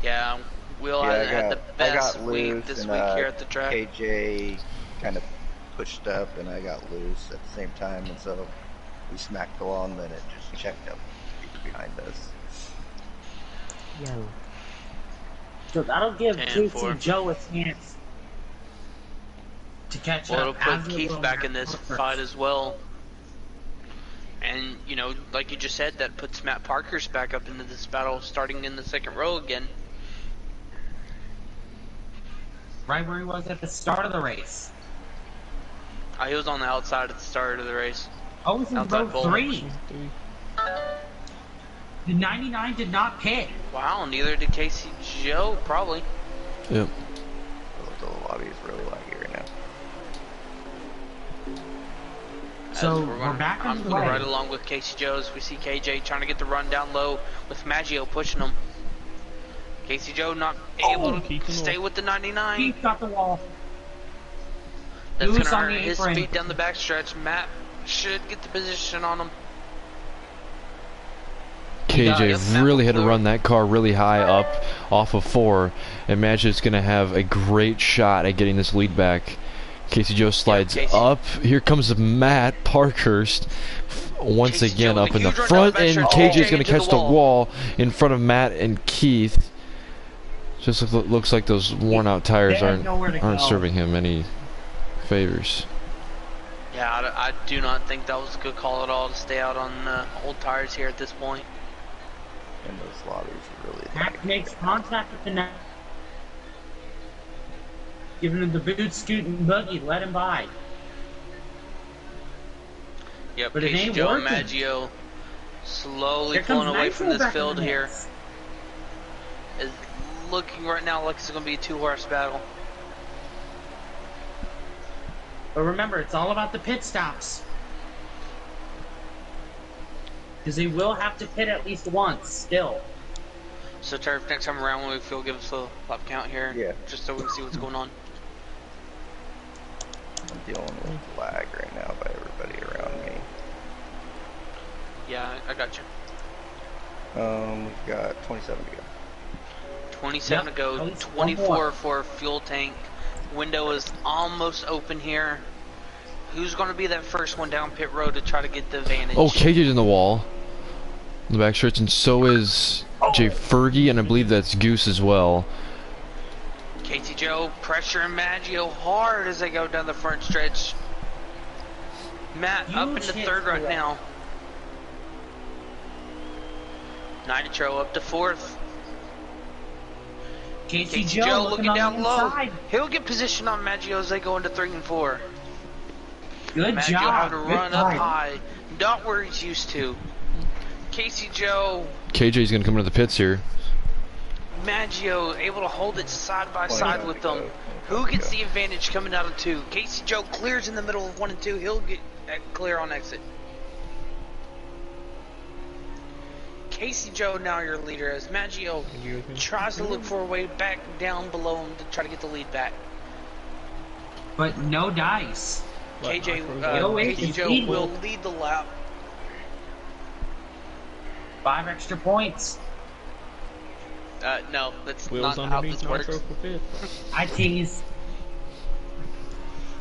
Yeah, Will Yeah, hasn't had the I best got week loose this and, week here at the track. KJ kind of pushed up and I got loose at the same time, and so we smacked the wall and then it just checked up behind us. So that'll give 10-4. Casey Joe a chance to catch Well, it'll up. put as Keith will back Matt in this Parker. fight as well. And, you know, like you just said, that puts Matt Parkhurst back up into this battle, starting in the second row again. Right where he was at the start of the race. He was on the outside at the start of the race. Oh, he's in Outside row pole. 3. The 99 did not pit. Wow, neither did Casey Joe, probably. Yep. The lobby is really laggy right now. So As we're back I'm on the going way. right along with Casey Joe's. We see KJ trying to get the run down low with Maggio pushing him. Casey Joe not able to stay with the 99. Keith got the wall. That's Loose gonna on hurt the his apron. speed down the backstretch. Matt should get the position on him. KJ really had to run that car really high up off of 4. And Magic's going to have a great shot at getting this lead back. Casey Joe slides Casey. up. Here comes Matt Parkhurst once Casey again Joe, up the in the huge run front, down the and backstretch. KJ's KJ going to into catch the the wall in front of Matt and Keith. Just looks like those worn out tires They had nowhere to aren't go. serving him any favors. Yeah, I do not think that was a good call at all to stay out on old tires here at this point. And those lobbies are really Matt laggy. makes contact with the net. Giving him the boot, scoot, and boogie. Let him by. Yep, But it Casey ain't Joe and working. Maggio slowly Here comes pulling away Nitro from this back in field the here. mix. As looking right now like it's going to be a two-horse battle. But remember, it's all about the pit stops. Because they will have to pit at least once, still. So, Turf, next time around when we feel, give us a lap count here. Yeah. Just so we can see what's going on. I'm dealing with lag right now by everybody around me. Yeah, I got you. We've got 27 to go. 27 Yep, to go. at least 24 for fuel tank. Window is almost open here. Who's going to be that first one down pit road to try to get the advantage? Oh, KJ's in the wall. In the back stretch, and so is Jay Fergie, and I believe that's Goose as well. Casey Joe pressuring Maggio hard as they go down the front stretch. Matt up Huge into hit third right for now. Nitro up to fourth. Casey Casey Joe looking on down the low. inside. He'll get position on Maggio as they go into 3 and 4. Good Maggio job. having to Good run up fight. high. Not where he's used to. Casey Joe, KJ's gonna come into the pits here. Maggio able to hold it side by side with them. Go. Who gets the advantage coming out of 2? Casey Joe clears in the middle of 1 and 2. He'll get clear on exit. Casey Joe now your leader as Maggio tries to look for a way back down below him to try to get the lead back. But no dice. KJ Joe will lead the lap. 5 extra points. No, that's Wheels not how underneath, this works. Nitro for fifth. I tease.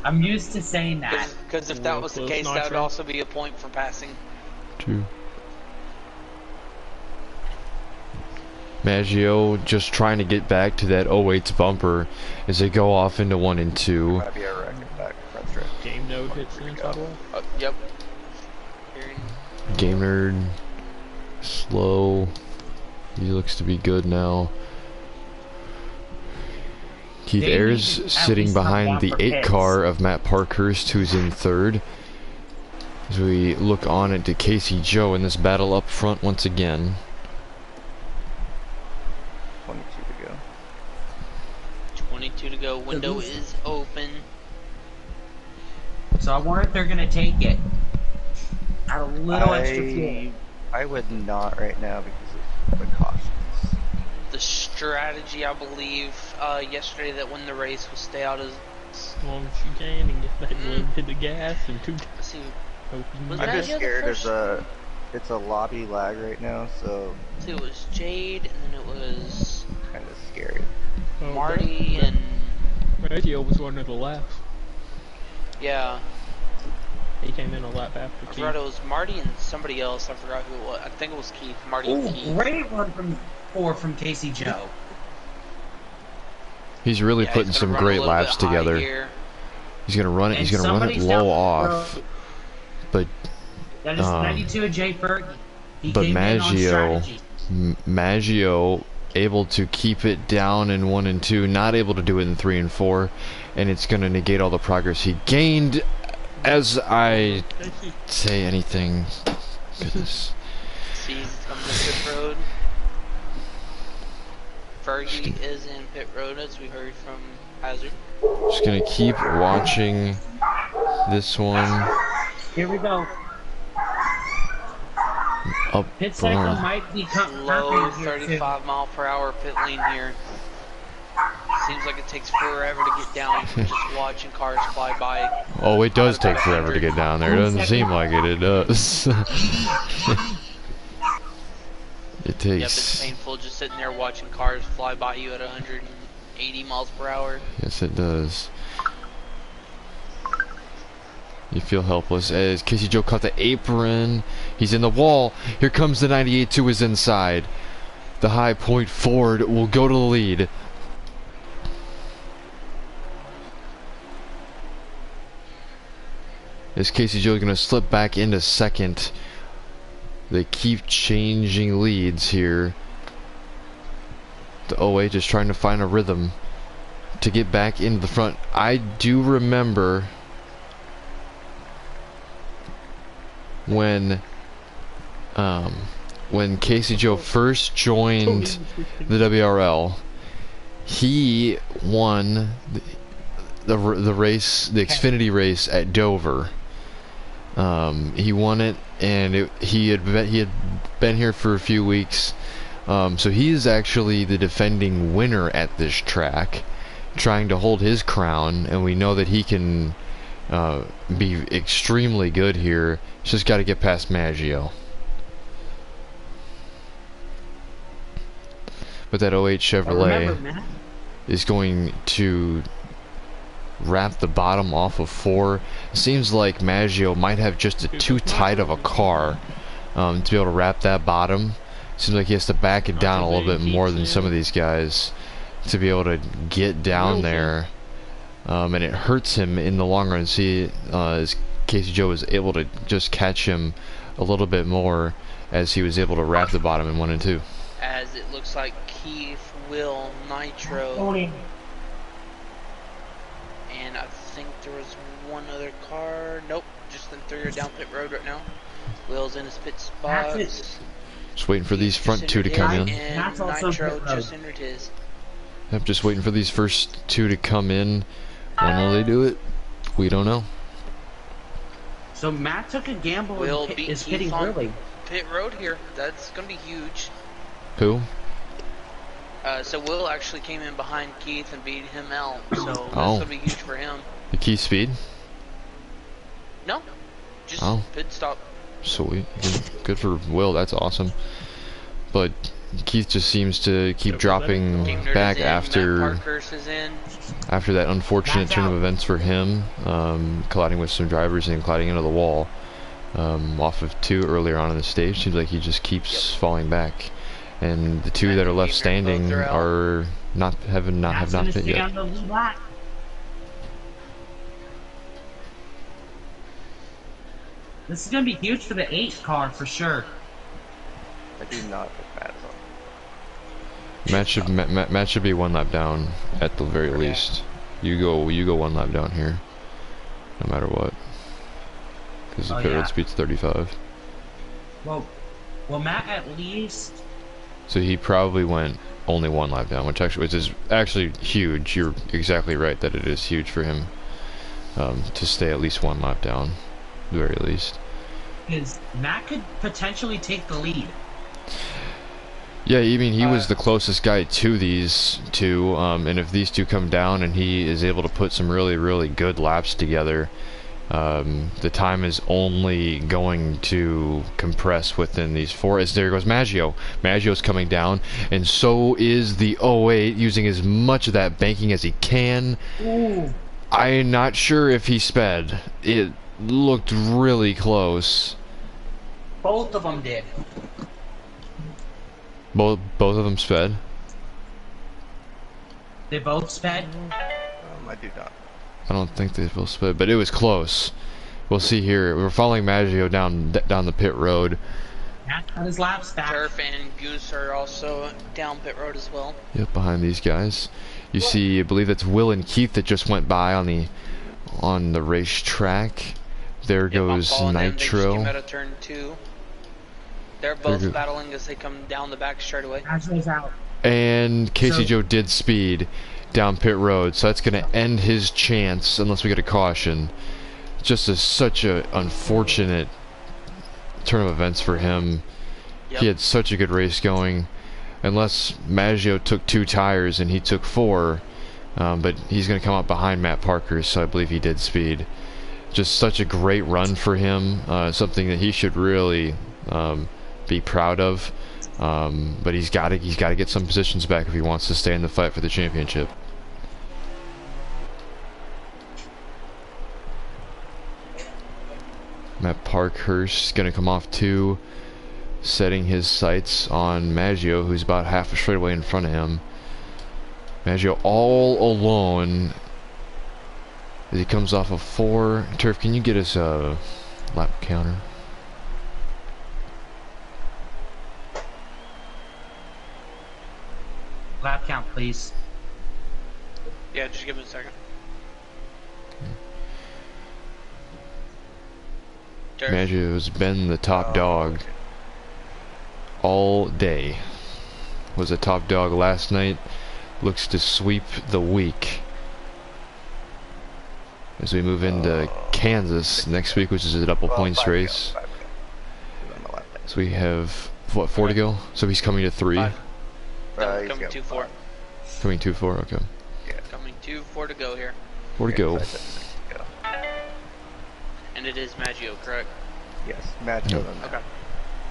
I'm used to saying that. Because if that was the case, that would Nitro. also be a point for passing. True. Maggio just trying to get back to that 08's bumper as they go off into 1 and 2. Might be a wreck in back front stretch. Game node hits the inside wall. Yep. Game Nerd, slow. He looks to be good now. Keith They Ayers need to at sitting least come behind down the for 8 pits. car of Matt Parkhurst, who's in 3rd. As we look on into Casey Joe in this battle up front once again. 22 to go. 22 to go. Window is open. So I wonder if they're going to take it. Add a little extra fuel. I would not right now because of the costs. The strategy, I believe, yesterday that when the race will stay out as. As long as you can and get that little bit of gas and 2 Let's see. Was I'm Maggio just the scared first? it's a lobby lag right now, so Let's see, it was Jade, and then it was kind of scary. Marty, and Maggio was one of the laps. yeah. He came in a lap after I Keith. forgot it was Marty and somebody else. I forgot who it was. I think it was Keith. Marty Ooh, and Keith. great run from 4 from Casey Joe. He's really Yeah, putting he's some gonna run a great little laps bit high together. here. He's gonna run it. And He's gonna run it somebody's down low the off, road. but That is 92 of Jay Fergie. He but came in on Maggio, strategy. Maggio able to keep it down in 1 and 2, not able to do it in 3 and 4, and it's gonna negate all the progress he gained. As I say anything, goodness. Sees coming to pit road. Fergie is in pit road as we heard from Hazard. Just gonna keep watching this one Here we go. up Pit cycle front. might be Low happening here too. 35 mile per hour pit lane here. Seems like it takes forever to get down. You can just watching cars fly by. Oh, it does take forever to get down there. It doesn't seem like it. It does. It Yep, it's takes. painful just sitting there watching cars fly by you at 180 miles per hour. Yes, it does. You feel helpless as Casey Joe caught the apron. He's in the wall. Here comes the 98 to his inside. The high point Ford will go to the lead. As Casey Joe is going to slip back into second. They keep changing leads here. The 08 just trying to find a rhythm to get back into the front. I do remember when Casey Joe first joined the WRL, he won the race, the Xfinity race at Dover. He won it, and he had been here for a few weeks. So he is actually the defending winner at this track, trying to hold his crown, and we know that he can be extremely good here. He's just got to get past Maggio. But that 08 Chevrolet is going to wrap the bottom off of 4. It seems like Maggio might have just too tight of a car to be able to wrap that bottom. Seems like he has to back it down a little bit more than some of these guys to be able to get down there. And it hurts him in the long run. See, as Casey Joe was able to just catch him a little bit more as he was able to wrap the bottom in 1 and 2. As it looks like Keith, Will, Nitro, and I think there was one other car. Nope, just them 3 are down pit road right now. Will's in his pit spot. Just waiting for these front 2 to come in. And Nitro just entered his. Yep, just waiting for these first 2 to come in. When will they do it? We don't know. So Matt took a gamble Will and beat is Keith pitting on early. pit road here. That's gonna be huge. Who? So Will actually came in behind Keith and beat him out. So that's Oh. gonna be huge for him. The key speed? No, just Oh. pit stop. Sweet. Good for Will, that's awesome. But Keith just seems to keep dropping Game Nerd back is in, after Matt Parkhurst is in. after that unfortunate turn of events for him, colliding with some drivers and colliding into the wall off of 2 earlier on in the stage. Seems like he just keeps falling back, and the 2 that are left standing are have not pit yet. This is gonna be huge for the 8 car for sure. I do not think Matt is on. Matt should be 1 lap down at the very least. You go 1 lap down here, no matter what, because the pit road speed's 35. Well, Matt at least. So he probably went only 1 lap down, which is actually huge. You're exactly right that it is huge for him to stay at least 1 lap down, at the very least. Because Matt could potentially take the lead. Yeah, I mean, he was the closest guy to these 2, and if these 2 come down and he is able to put some really, really good laps together, the time is only going to compress within these 4. As there goes Maggio. Maggio's coming down, and so is the 08, using as much of that banking as he can. Ooh. I'm not sure if he sped. It looked really close. Both of them did. Both of them sped. They both sped. I do not. I don't think they both sped, but it was close. We'll see here. We're following Maggio down the pit road. Matt got his laps back. Turf and Goose are also down pit road as well. Yep, behind these guys. You see, I believe that's Will and Keith that just went by on the racetrack. There goes I'm following them. They just Nitro. came out of turn 2. They're both battling as they come down the back straightaway. Maggio's out. And Casey So- Joe did speed down pit road, so that's going to end his chance unless we get a caution. Just such a unfortunate turn of events for him. Yep. He had such a good race going. Unless Maggio took 2 tires and he took 4, but he's going to come up behind Matt Parker, so I believe he did speed. Just such a great run for him, something that he should really be proud of. But he's got to get some positions back if he wants to stay in the fight for the championship. Matt Parkhurst is going to come off 2, setting his sights on Maggio, who's about half a straightaway in front of him. Maggio all alone as he comes off of 4. Turf, can you get us a lap counter? Lap count, please. Yeah, just give me a second. Turf. Maggio's been the top dog all day. Was a top dog last night. looks to sweep the week. As we move into Kansas next week, which is a double points race. So we have, what, 4 to go? So he's coming to 3? No, He's coming got 2-4. Coming 2-4, okay. Coming 2-4 to go here. 4 to go. And it is Maggio, correct? Yes, Maggio. Okay.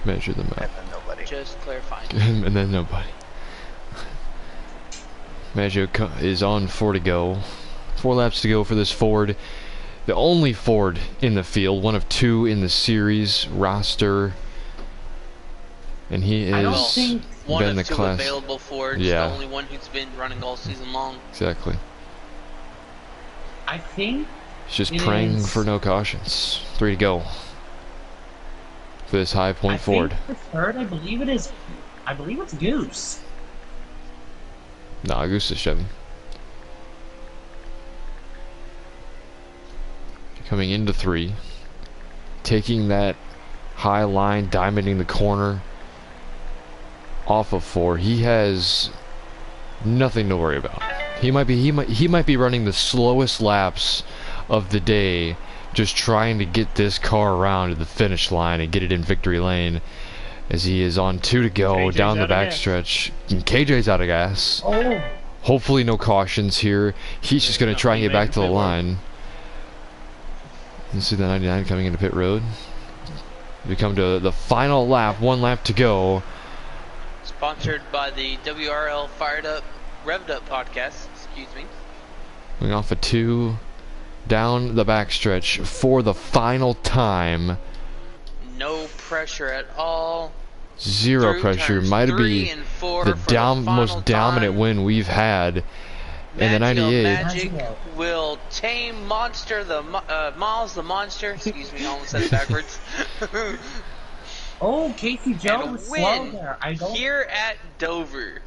Measure them out. And then nobody. Just clarifying. And then nobody. Maggio is on 4 to go. 4 laps to go for this Ford. The only Ford in the field, one of 2 in the series roster. And he is I don't think one been of the 2 class. available Fords, Yeah. the only one who's been running all season long. Exactly. I think He's just it praying is- for no cautions. 3 to go. For this high point Ford. The third, I believe it is. I believe it's Goose. Nah, Goose is Chevy. Coming into 3. Taking that high line, diamonding the corner off of 4. He has nothing to worry about. He might be running the slowest laps of the day, just trying to get this car around to the finish line and get it in victory lane, as he is on 2 to go KJ's down the out of gas. backstretch. And KJ's out of gas. Oh, Hopefully no cautions here. He's just going to try and get back to the line. You see the 99 coming into pit road. We come to the final lap, 1 lap to go. Sponsored by the WRL Revved Up podcast. Excuse me. Going off of 2 down the backstretch for the final time. No pressure at all. 0 Through pressure. turns Might 3 be and 4 the for the most final dominant time. win we've had in the Maggio 98. Magic will tame Monster Miles the Monster. Excuse me, I almost said it backwards. oh, Casey Joe And was win slow there. I don't. here at Dover.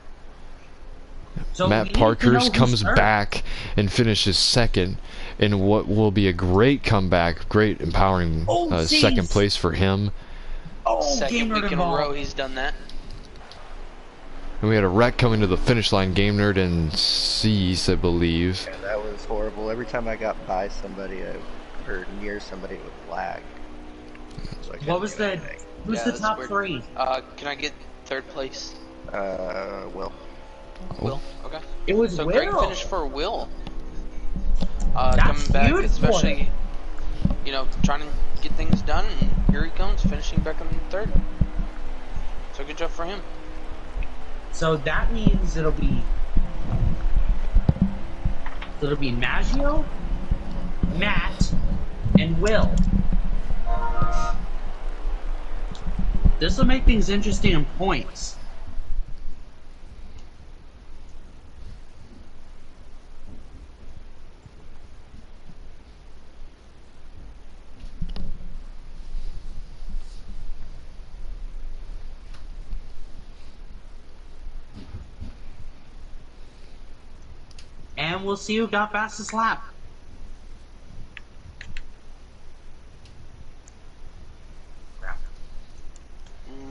So we Matt need to Parkhurst know who's comes third. back and finishes 2nd in what will be a great comeback, great empowering Oh, jeez. 2nd place for him. Oh, Second Game week Nerd in a row involved. he's done that. And we had a wreck coming to the finish line, Game Nerd and Cease, I believe. Yeah, that was horrible. Every time I got by somebody, or near somebody, it would lag. So I couldn't What was do the? anything. Who's Yeah, the that's top weird. 3? Can I get 3rd place? Will. Will? Okay. It was So Will. great finish for Will. That's Coming back, huge for especially, you know, trying to get things done, and here he comes, finishing back in 3rd. So good job for him. So that means it'll be Maggio, Matt, and Will. This will make things interesting in points. And we'll see who got fastest lap.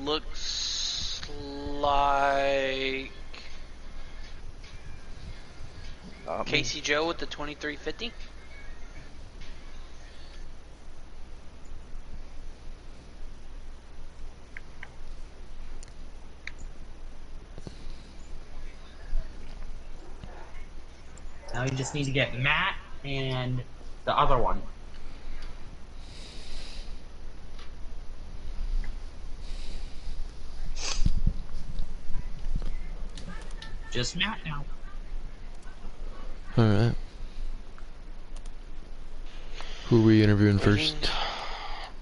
Looks like Casey Joe with the 2350. Now you just need to get Matt and the other one. Just Matt now. Alright. Who are we interviewing first? Waiting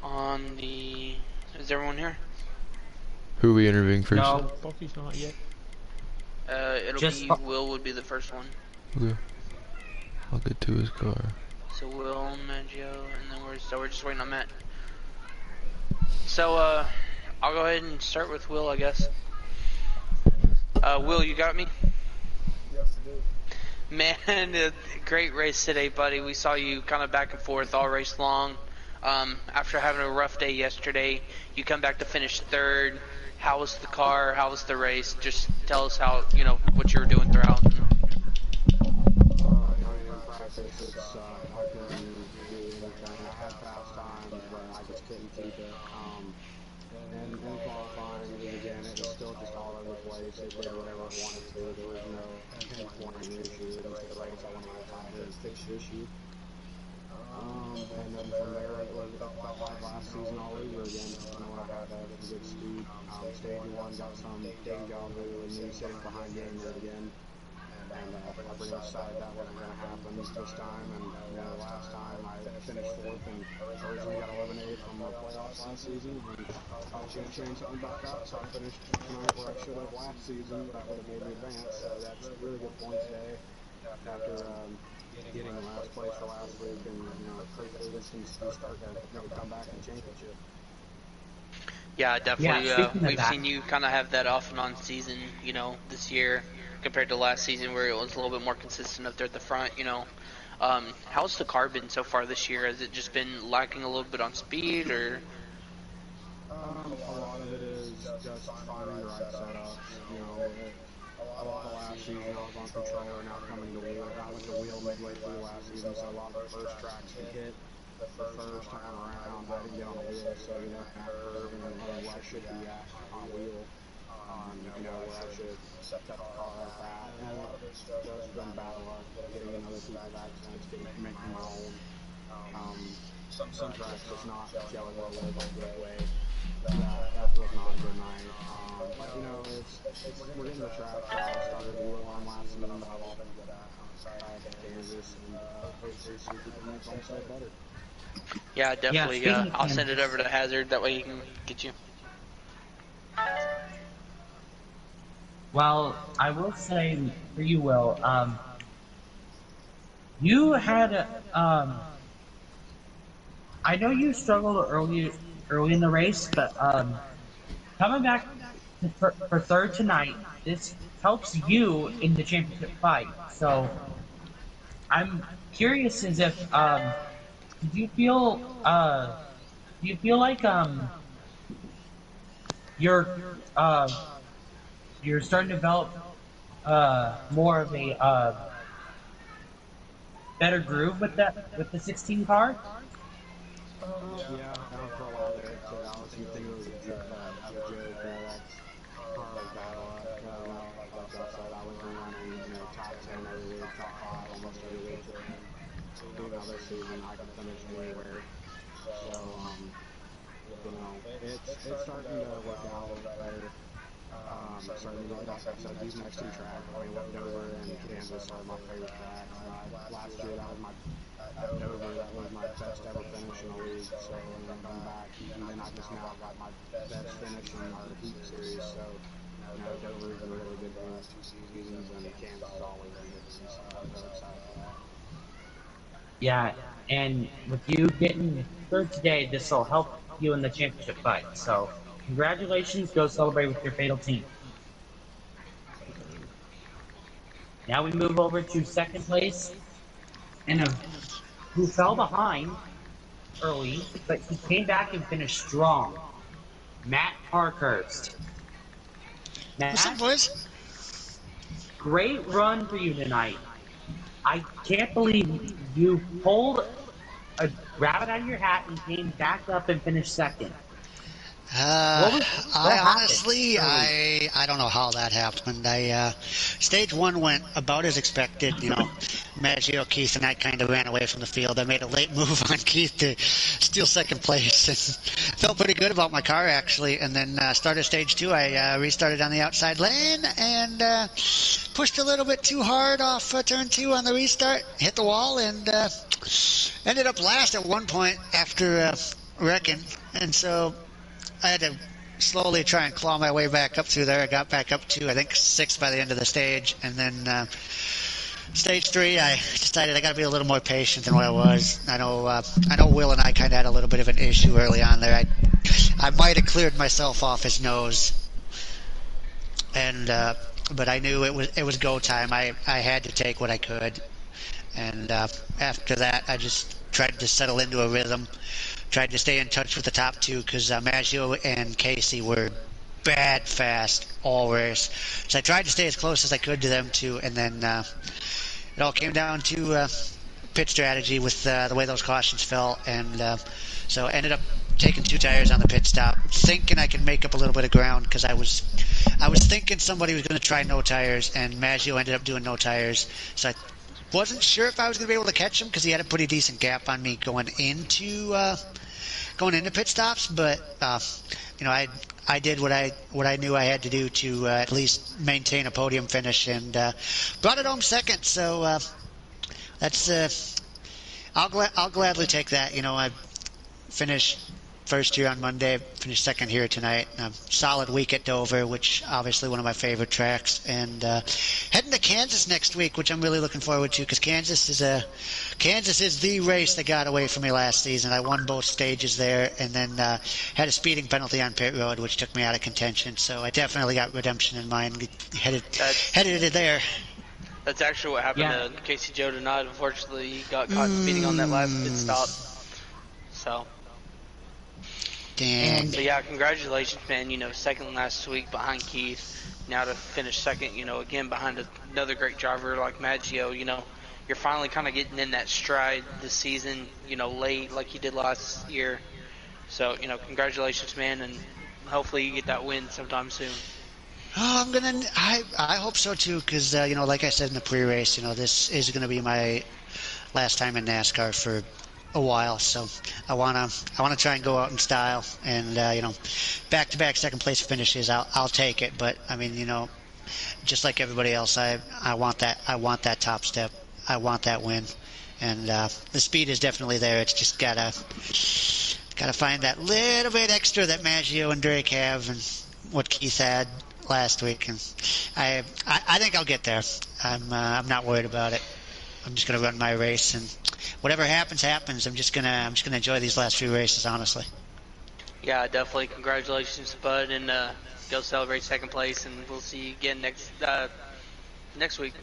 on the... Is everyone here? Who are we interviewing first? No. Buffy's not yet. It'll Just be fu- Will would be the first one. Okay. I'll get to his car. So Will, Maggio, and then we're just waiting on Matt. So I'll go ahead and start with Will, I guess. Will, you got me? Yes, I do. Man, great race today, buddy. We saw you kind of back and forth all race long. After having a rough day yesterday, you come back to finish 3rd. How was the car? How was the race? Just tell us how, what you were doing throughout. couldn't keep it. And in qualifying, it was still just all over the place. It did whatever it wanted to. There was no pinpointing the issue. Into the race, I went outside there and fixed the issue. And then from there, it felt like last season all over again. When I had some good speed. Stage 1 got some day jobs with me sitting behind getting there again. And I pretty much decided that wasn't going to happen this time. And last time I finished 4th and originally got eliminated from the playoffs last season. And I should have changed something back up, so I finished tonight where I should have last season. That would have made me advance. So that's a really good point today. After getting last place for last week, and hopefully this can start to make a comeback in the championship. Yeah, definitely. Yeah, We've seen you kind of have that off and on season, this year compared to last season where it was a little bit more consistent up there at the front. How's the car been so far this year? Has it just been lacking a little bit on speed, or? A lot of it is just finding the right setup. A lot of last season I was on controller, now coming to wheel. I went to wheel midway through last season, so a lot of the first tracks we hit the first time around, I didn't get on the wheel, so that curve and then where I should be at on a wheel, where I should set the car up at. And a lot of it's just been bad luck, getting in other people's accidents, making my own. Some tracks just not gelling well with midway. That was not a good night. But we're getting the track. I started wheel on last season, but I've all been good at Kansas, and hopefully see if we can make Homestead better. Yeah, definitely. I'll send it over to Hazard. That way he can get you. Well, I will say for you, Will, you had I know you struggled early in the race, but coming back for third tonight, this helps you in the championship fight. So I'm curious as if do you feel like you're starting to develop more of a better groove with the 16 car? Yeah, for a while there, so I was thinking it was a joke. That's car was bad luck. Like I said, I was running, top 10 every week, top 5 almost every week. This season I can finish anywhere. So, it's starting to work out better. Starting to get, like I said, these next two tracks, Dover and Kansas are my favorite tracks. Last year that was my Dover, that was my best ever finish in the league. So I'm back, and then I just now got my best finish in our Heat series. So Dover is a really good team last 2 seasons, and Kansas is always a good team. So I'm very excited for that. Yeah, and with you getting third today, this will help you in the championship fight. So congratulations, go celebrate with your fatal team. Now we move over to second place, and who fell behind early, but he came back and finished strong. Matt Parkhurst. Matt, What's up, boys? great run for you tonight. I can't believe you pulled a rabbit out of your hat and came back up and finished second. Honestly, I don't know how that happened. Stage 1 went about as expected. Maggio, Keith, and I kind of ran away from the field. I made a late move on Keith to steal second place, and felt pretty good about my car actually. And then started stage 2. I restarted on the outside lane and pushed a little bit too hard off turn 2 on the restart, hit the wall, and ended up last at one point after wrecking. And so I had to slowly try and claw my way back up through there. I got back up to, I think, 6th by the end of the stage. And then stage 3, I decided I got to be a little more patient than what I was. I know Will and I kind of had a little bit of an issue early on there. I might have cleared myself off his nose. And but I knew it was go time. I had to take what I could. And after that, I just tried to settle into a rhythm. Tried to stay in touch with the top 2 because Maggio and Casey were bad fast all race. So I tried to stay as close as I could to them 2, and then it all came down to pit strategy with the way those cautions fell, and so ended up taking 2 tires on the pit stop, thinking I could make up a little bit of ground because I was thinking somebody was going to try no tires, and Maggio ended up doing no tires, so I wasn't sure if I was going to be able to catch him because he had a pretty decent gap on me going into pit stops, but I did what I knew I had to do to at least maintain a podium finish, and brought it home second. So that's I'll gladly take that. I finished first here on Monday, finished second here tonight. Solid week at Dover, which obviously one of my favorite tracks, and heading to Kansas next week, which I'm really looking forward to because Kansas is the race that got away from me last season. I won both stages there, and then had a speeding penalty on pit road, which took me out of contention. So I definitely got redemption in mind. Headed there. That's actually what happened to Casey Joe tonight. Unfortunately, he got caught speeding on that last pit stop. So. Dang. So yeah, congratulations, man. Second last week behind Keith. Now to finish second, again behind another great driver like Maggio. You're finally kind of getting in that stride this season. Late like you did last year. So congratulations, man, and hopefully you get that win sometime soon. Oh, I hope so too, because like I said in the pre-race, this is gonna be my last time in NASCAR for a while, so I wanna try and go out in style, and back-to-back second place finishes, I'll take it. But I mean, just like everybody else, I want that top step, I want that win, and the speed is definitely there. It's just gotta find that little bit extra that Maggio and Drake have, and what Keith had last week, and I think I'll get there. I'm not worried about it. I'm just gonna run my race, and whatever happens. I'm just gonna enjoy these last few races, honestly. Yeah, definitely. Congratulations, Bud, and go celebrate second place, and we'll see you again next week,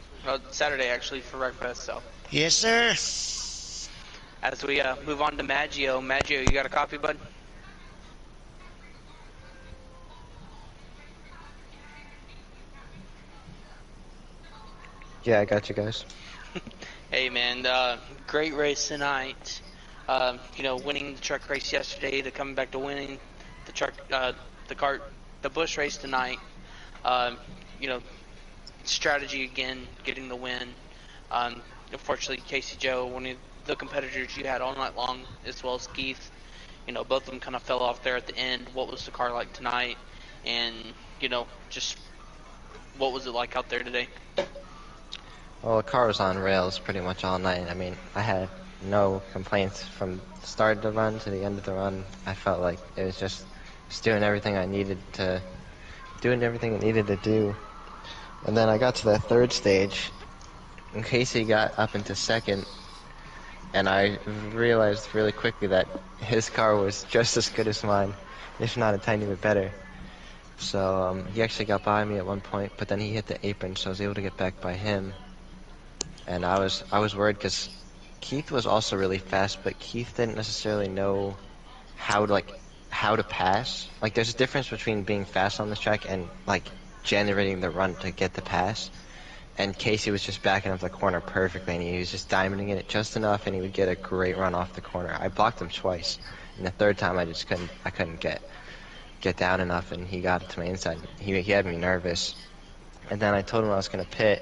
Saturday actually, for Wreckfest. So. Yes, sir. As we move on to Maggio, you got a copy, Bud? Yeah, I got you guys. Hey man, great race tonight. Winning the truck race yesterday to coming back to winning the Busch race tonight. Strategy again, getting the win. Unfortunately, Casey Joe, one of the competitors you had all night long, as well as Keith, both of them kind of fell off there at the end. What was the car like tonight? And, just what was it like out there today? Well, the car was on rails pretty much all night. I mean, I had no complaints from the start of the run to the end of the run. I felt like it was just doing everything it needed to do. And then I got to that third stage, and Casey got up into second, and I realized really quickly that his car was just as good as mine, if not a tiny bit better. So he actually got by me at one point, but then he hit the apron, so I was able to get back by him. And I was worried because Keith was also really fast, but Keith didn't necessarily know how to pass. Like, there's a difference between being fast on this track and like generating the run to get the pass. And Casey was just backing up the corner perfectly, and he was just diamonding it just enough, and he would get a great run off the corner. I blocked him twice, and the third time I just couldn't get down enough, and he got it to my inside. He had me nervous, and then I told him I was gonna pit.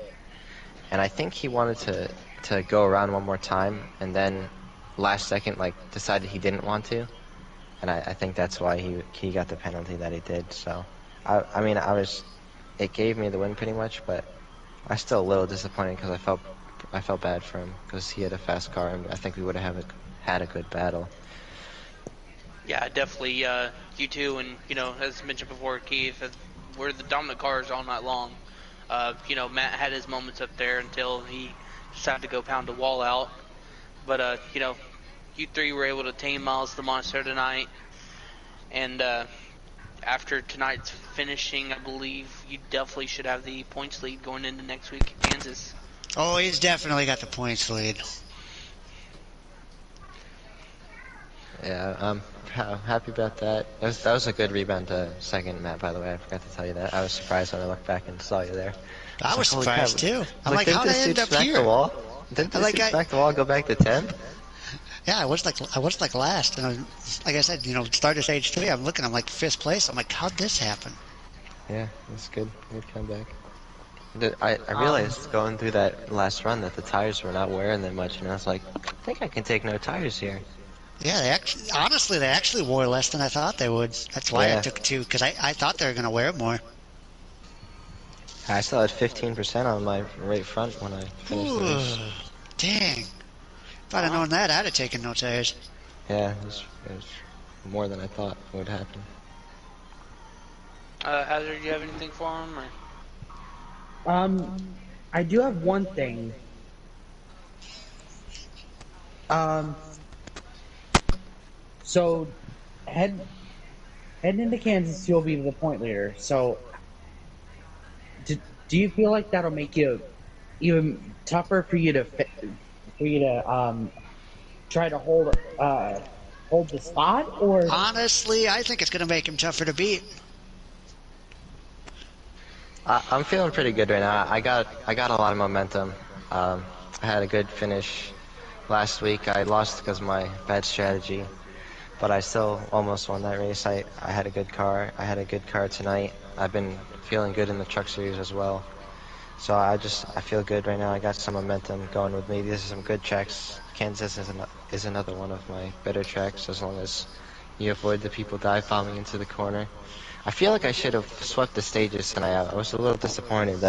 And I think he wanted to go around one more time, and then last second, decided he didn't want to. And I think that's why he got the penalty that he did. So, it gave me the win pretty much, but I was still a little disappointed because I felt bad for him because he had a fast car, and I think we would have had a good battle. Yeah, definitely. You two, and as mentioned before, Keith, we're the dominant cars all night long. Matt had his moments up there until he decided to go pound the wall out. But, you three were able to tame Miles the Monster tonight. And after tonight's finishing, I believe you definitely should have the points lead going into next week in Kansas. Oh, he's definitely got the points lead. Yeah, I'm happy about that. That was a good rebound to second, Matt, by the way. I forgot to tell you that. I was surprised when I looked back and saw you there. I was like, surprised, too. I'm like, did how did I this end dude up smack here? the wall? Didn't the Like six back the wall go back to 10? Yeah, I was like last, and like I said, started stage 3. I'm looking, I'm like 5th place. I'm like, how'd this happen? Yeah, that's good. Good comeback. I realized going through that last run that the tires were not wearing that much, and I was like, I think I can take no tires here. Yeah, they actually wore less than I thought they would. That's why I Yeah. took 2, because I thought they were gonna wear more. I still had 15% on my right front when I finished the race. Dang! If I'd have known that, I'd have taken no tires. Yeah, it was more than I thought would happen. Hazard, do you have anything for him? I do have one thing. So heading into Kansas, you'll be the point leader. So, do you feel like that'll make you even tougher for you to try to hold the spot? Or Honestly, I think it's gonna make him tougher to beat. I'm feeling pretty good right now. I got a lot of momentum. I had a good finish last week. I lost because of my bad strategy, but I still almost won that race. I had a good car. I had a good car tonight. I've been feeling good in the truck series as well. So I feel good right now. I got some momentum going with me. These are some good tracks. Kansas is another one of my better tracks, as long as you avoid the people dive bombing into the corner. I feel like I should have swept the stages tonight. I was a little disappointed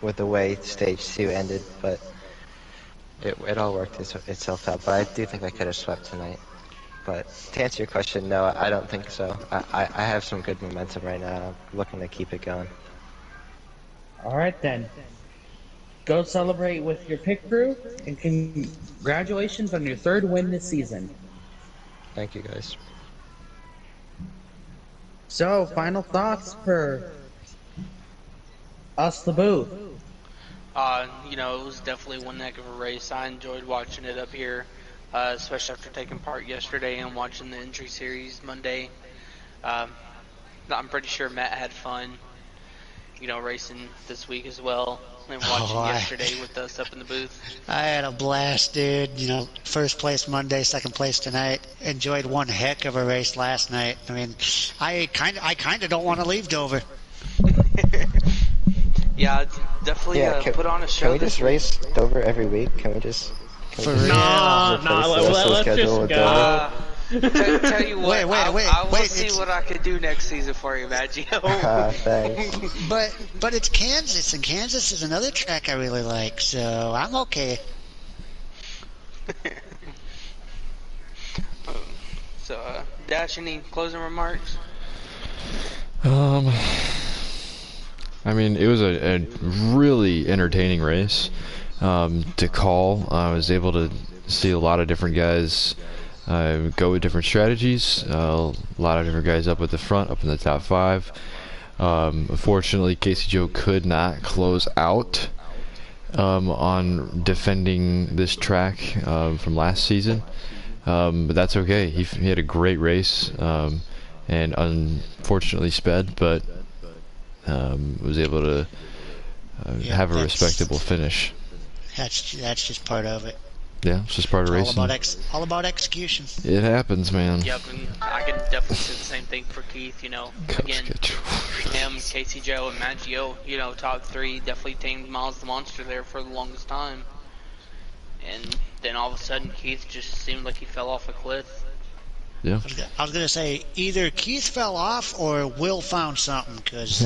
with the way stage 2 ended, but it all worked itself out. But I do think I could have swept tonight. But to answer your question, no, I don't think so. I have some good momentum right now. I'm looking to keep it going. all right then, go celebrate with your pit crew, and congratulations on your 3rd win this season. Thank you, guys. So, final thoughts for us, the booth. It was definitely one heck of a race. I enjoyed watching it up here, especially after taking part yesterday and watching the entry series Monday. I'm pretty sure Matt had fun, racing this week as well, and watching yesterday with us up in the booth. I had a blast, dude. 1st place Monday, 2nd place tonight. Enjoyed one heck of a race last night. I mean, I kind of don't want to leave Dover. Yeah, it's definitely put on a show. Can we just race Dover every week? Can we just? For real? Let's just go. Tell you what, I will wait, see what I can do next season for you, Maggio. Thanks. But it's Kansas, and Kansas is another track I really like, so I'm okay. So, Dash, any closing remarks? I mean, it was a really entertaining race to call. I was able to see a lot of different guys go with different strategies. A lot of different guys up at the front, up in the top 5. Unfortunately, Casey Joe could not close out on defending this track from last season. But that's okay. He had a great race and unfortunately sped, but was able to have a respectable finish. That's just part of it. Yeah, it's just part of racing. All about execution. It happens, man. Yep, and I can definitely say the same thing for Keith. Again, him, Casey Joe, and Maggio, top 3, definitely tamed Miles the Monster there for the longest time. And then all of a sudden, Keith just seemed like he fell off a cliff. Yeah. I was gonna say either Keith fell off or Will found something, because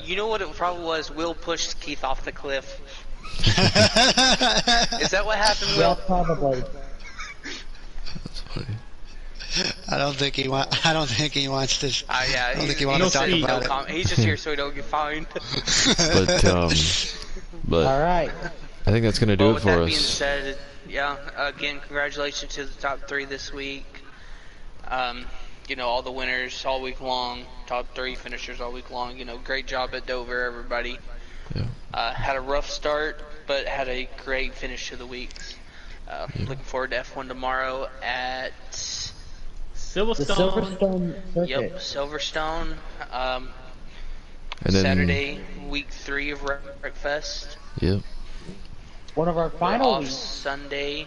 you know what it probably was? Will pushed Keith off the cliff. Is that what happened, Will? Well, probably. That's funny. I don't think he wants to. Yeah, I don't think he wants to talk no about it. comment. He's just here so he don't get fined. But All right. I think that's gonna do it with for that us. being said, yeah, again, congratulations to the top 3 this week. All the winners all week long, top 3 finishers all week long. Great job at Dover, everybody. Yeah. Had a rough start, but had a great finish to the week. Looking forward to F1 tomorrow at The Silverstone Circuit. Yep, Silverstone. And then, Saturday, week 3 of Wreckfest. Yep. One of our We're final off weeks. Sunday.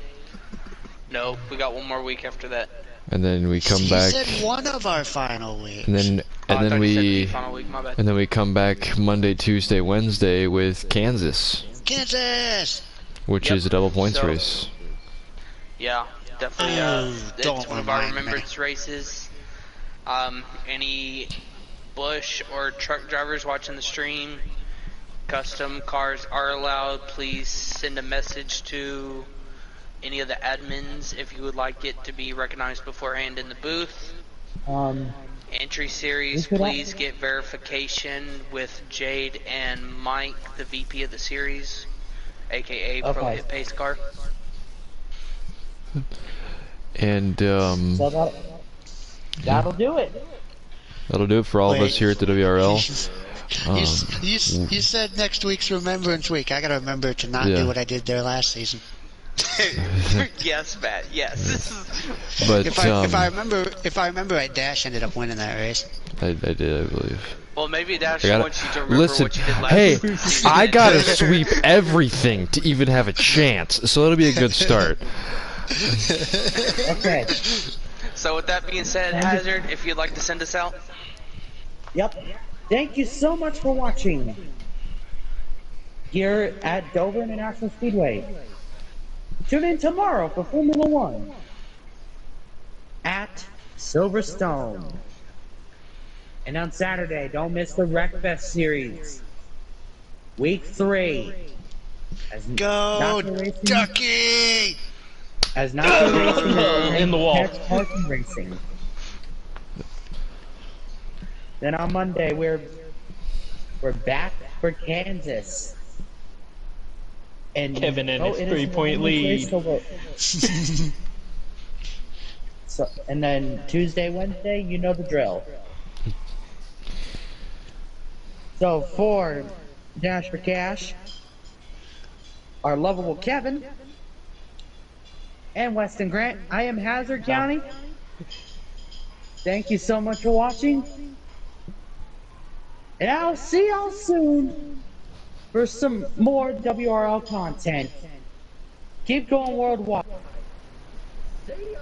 No, we got one more week after that. And then we come He back. said one of our final weeks. And then Oh, I and then thought you said the we final week. My bad. and then we come back Monday, Tuesday, Wednesday with Kansas, Kansas! which Yep. is a double points So- race. Yeah, definitely. Don't It's one of our remind me. remembrance races. Any Busch or truck drivers watching the stream, custom cars are allowed. Please send a message to any of the admins if you would like it to be recognized beforehand in the booth. Entry series, please get verification with Jade and Mike, the VP of the series, aka Pro Okay. Hit Pace Car. And So that'll do it. that'll do it for all of us here at the WRL. You said next week's Remembrance Week. I gotta remember to not Yeah. do what I did there last season. Yes, Matt. Yes. But If I remember right, Dash ended up winning that race. I did, I believe. Well, maybe Dash I gotta- wants you to remember Listen, what you did last hey, season. I gotta sweep everything to even have a chance, so it'll be a good start. Okay. So with that being said, Hazard, if you'd like to send us out. Yep. Thank you so much for watching here at Dover International Speedway. Tune in tomorrow for Formula One at Silverstone. And on Saturday, don't miss the Wreckfest series. Week 3. As Go, Nascar Racing- Ducky! As Nascar Racing is In the wall. Pets Parking Racing. Then on Monday, we're back for Kansas. And Kevin and his it is 3-point a lead. race, so, and then Tuesday, Wednesday, you know the drill. So for Dash for Cash, our lovable Kevin, and Weston Grant, I am Hazard County. Thank you so much for watching. And I'll see y'all soon for some more WRL content. Keep going worldwide. See ya.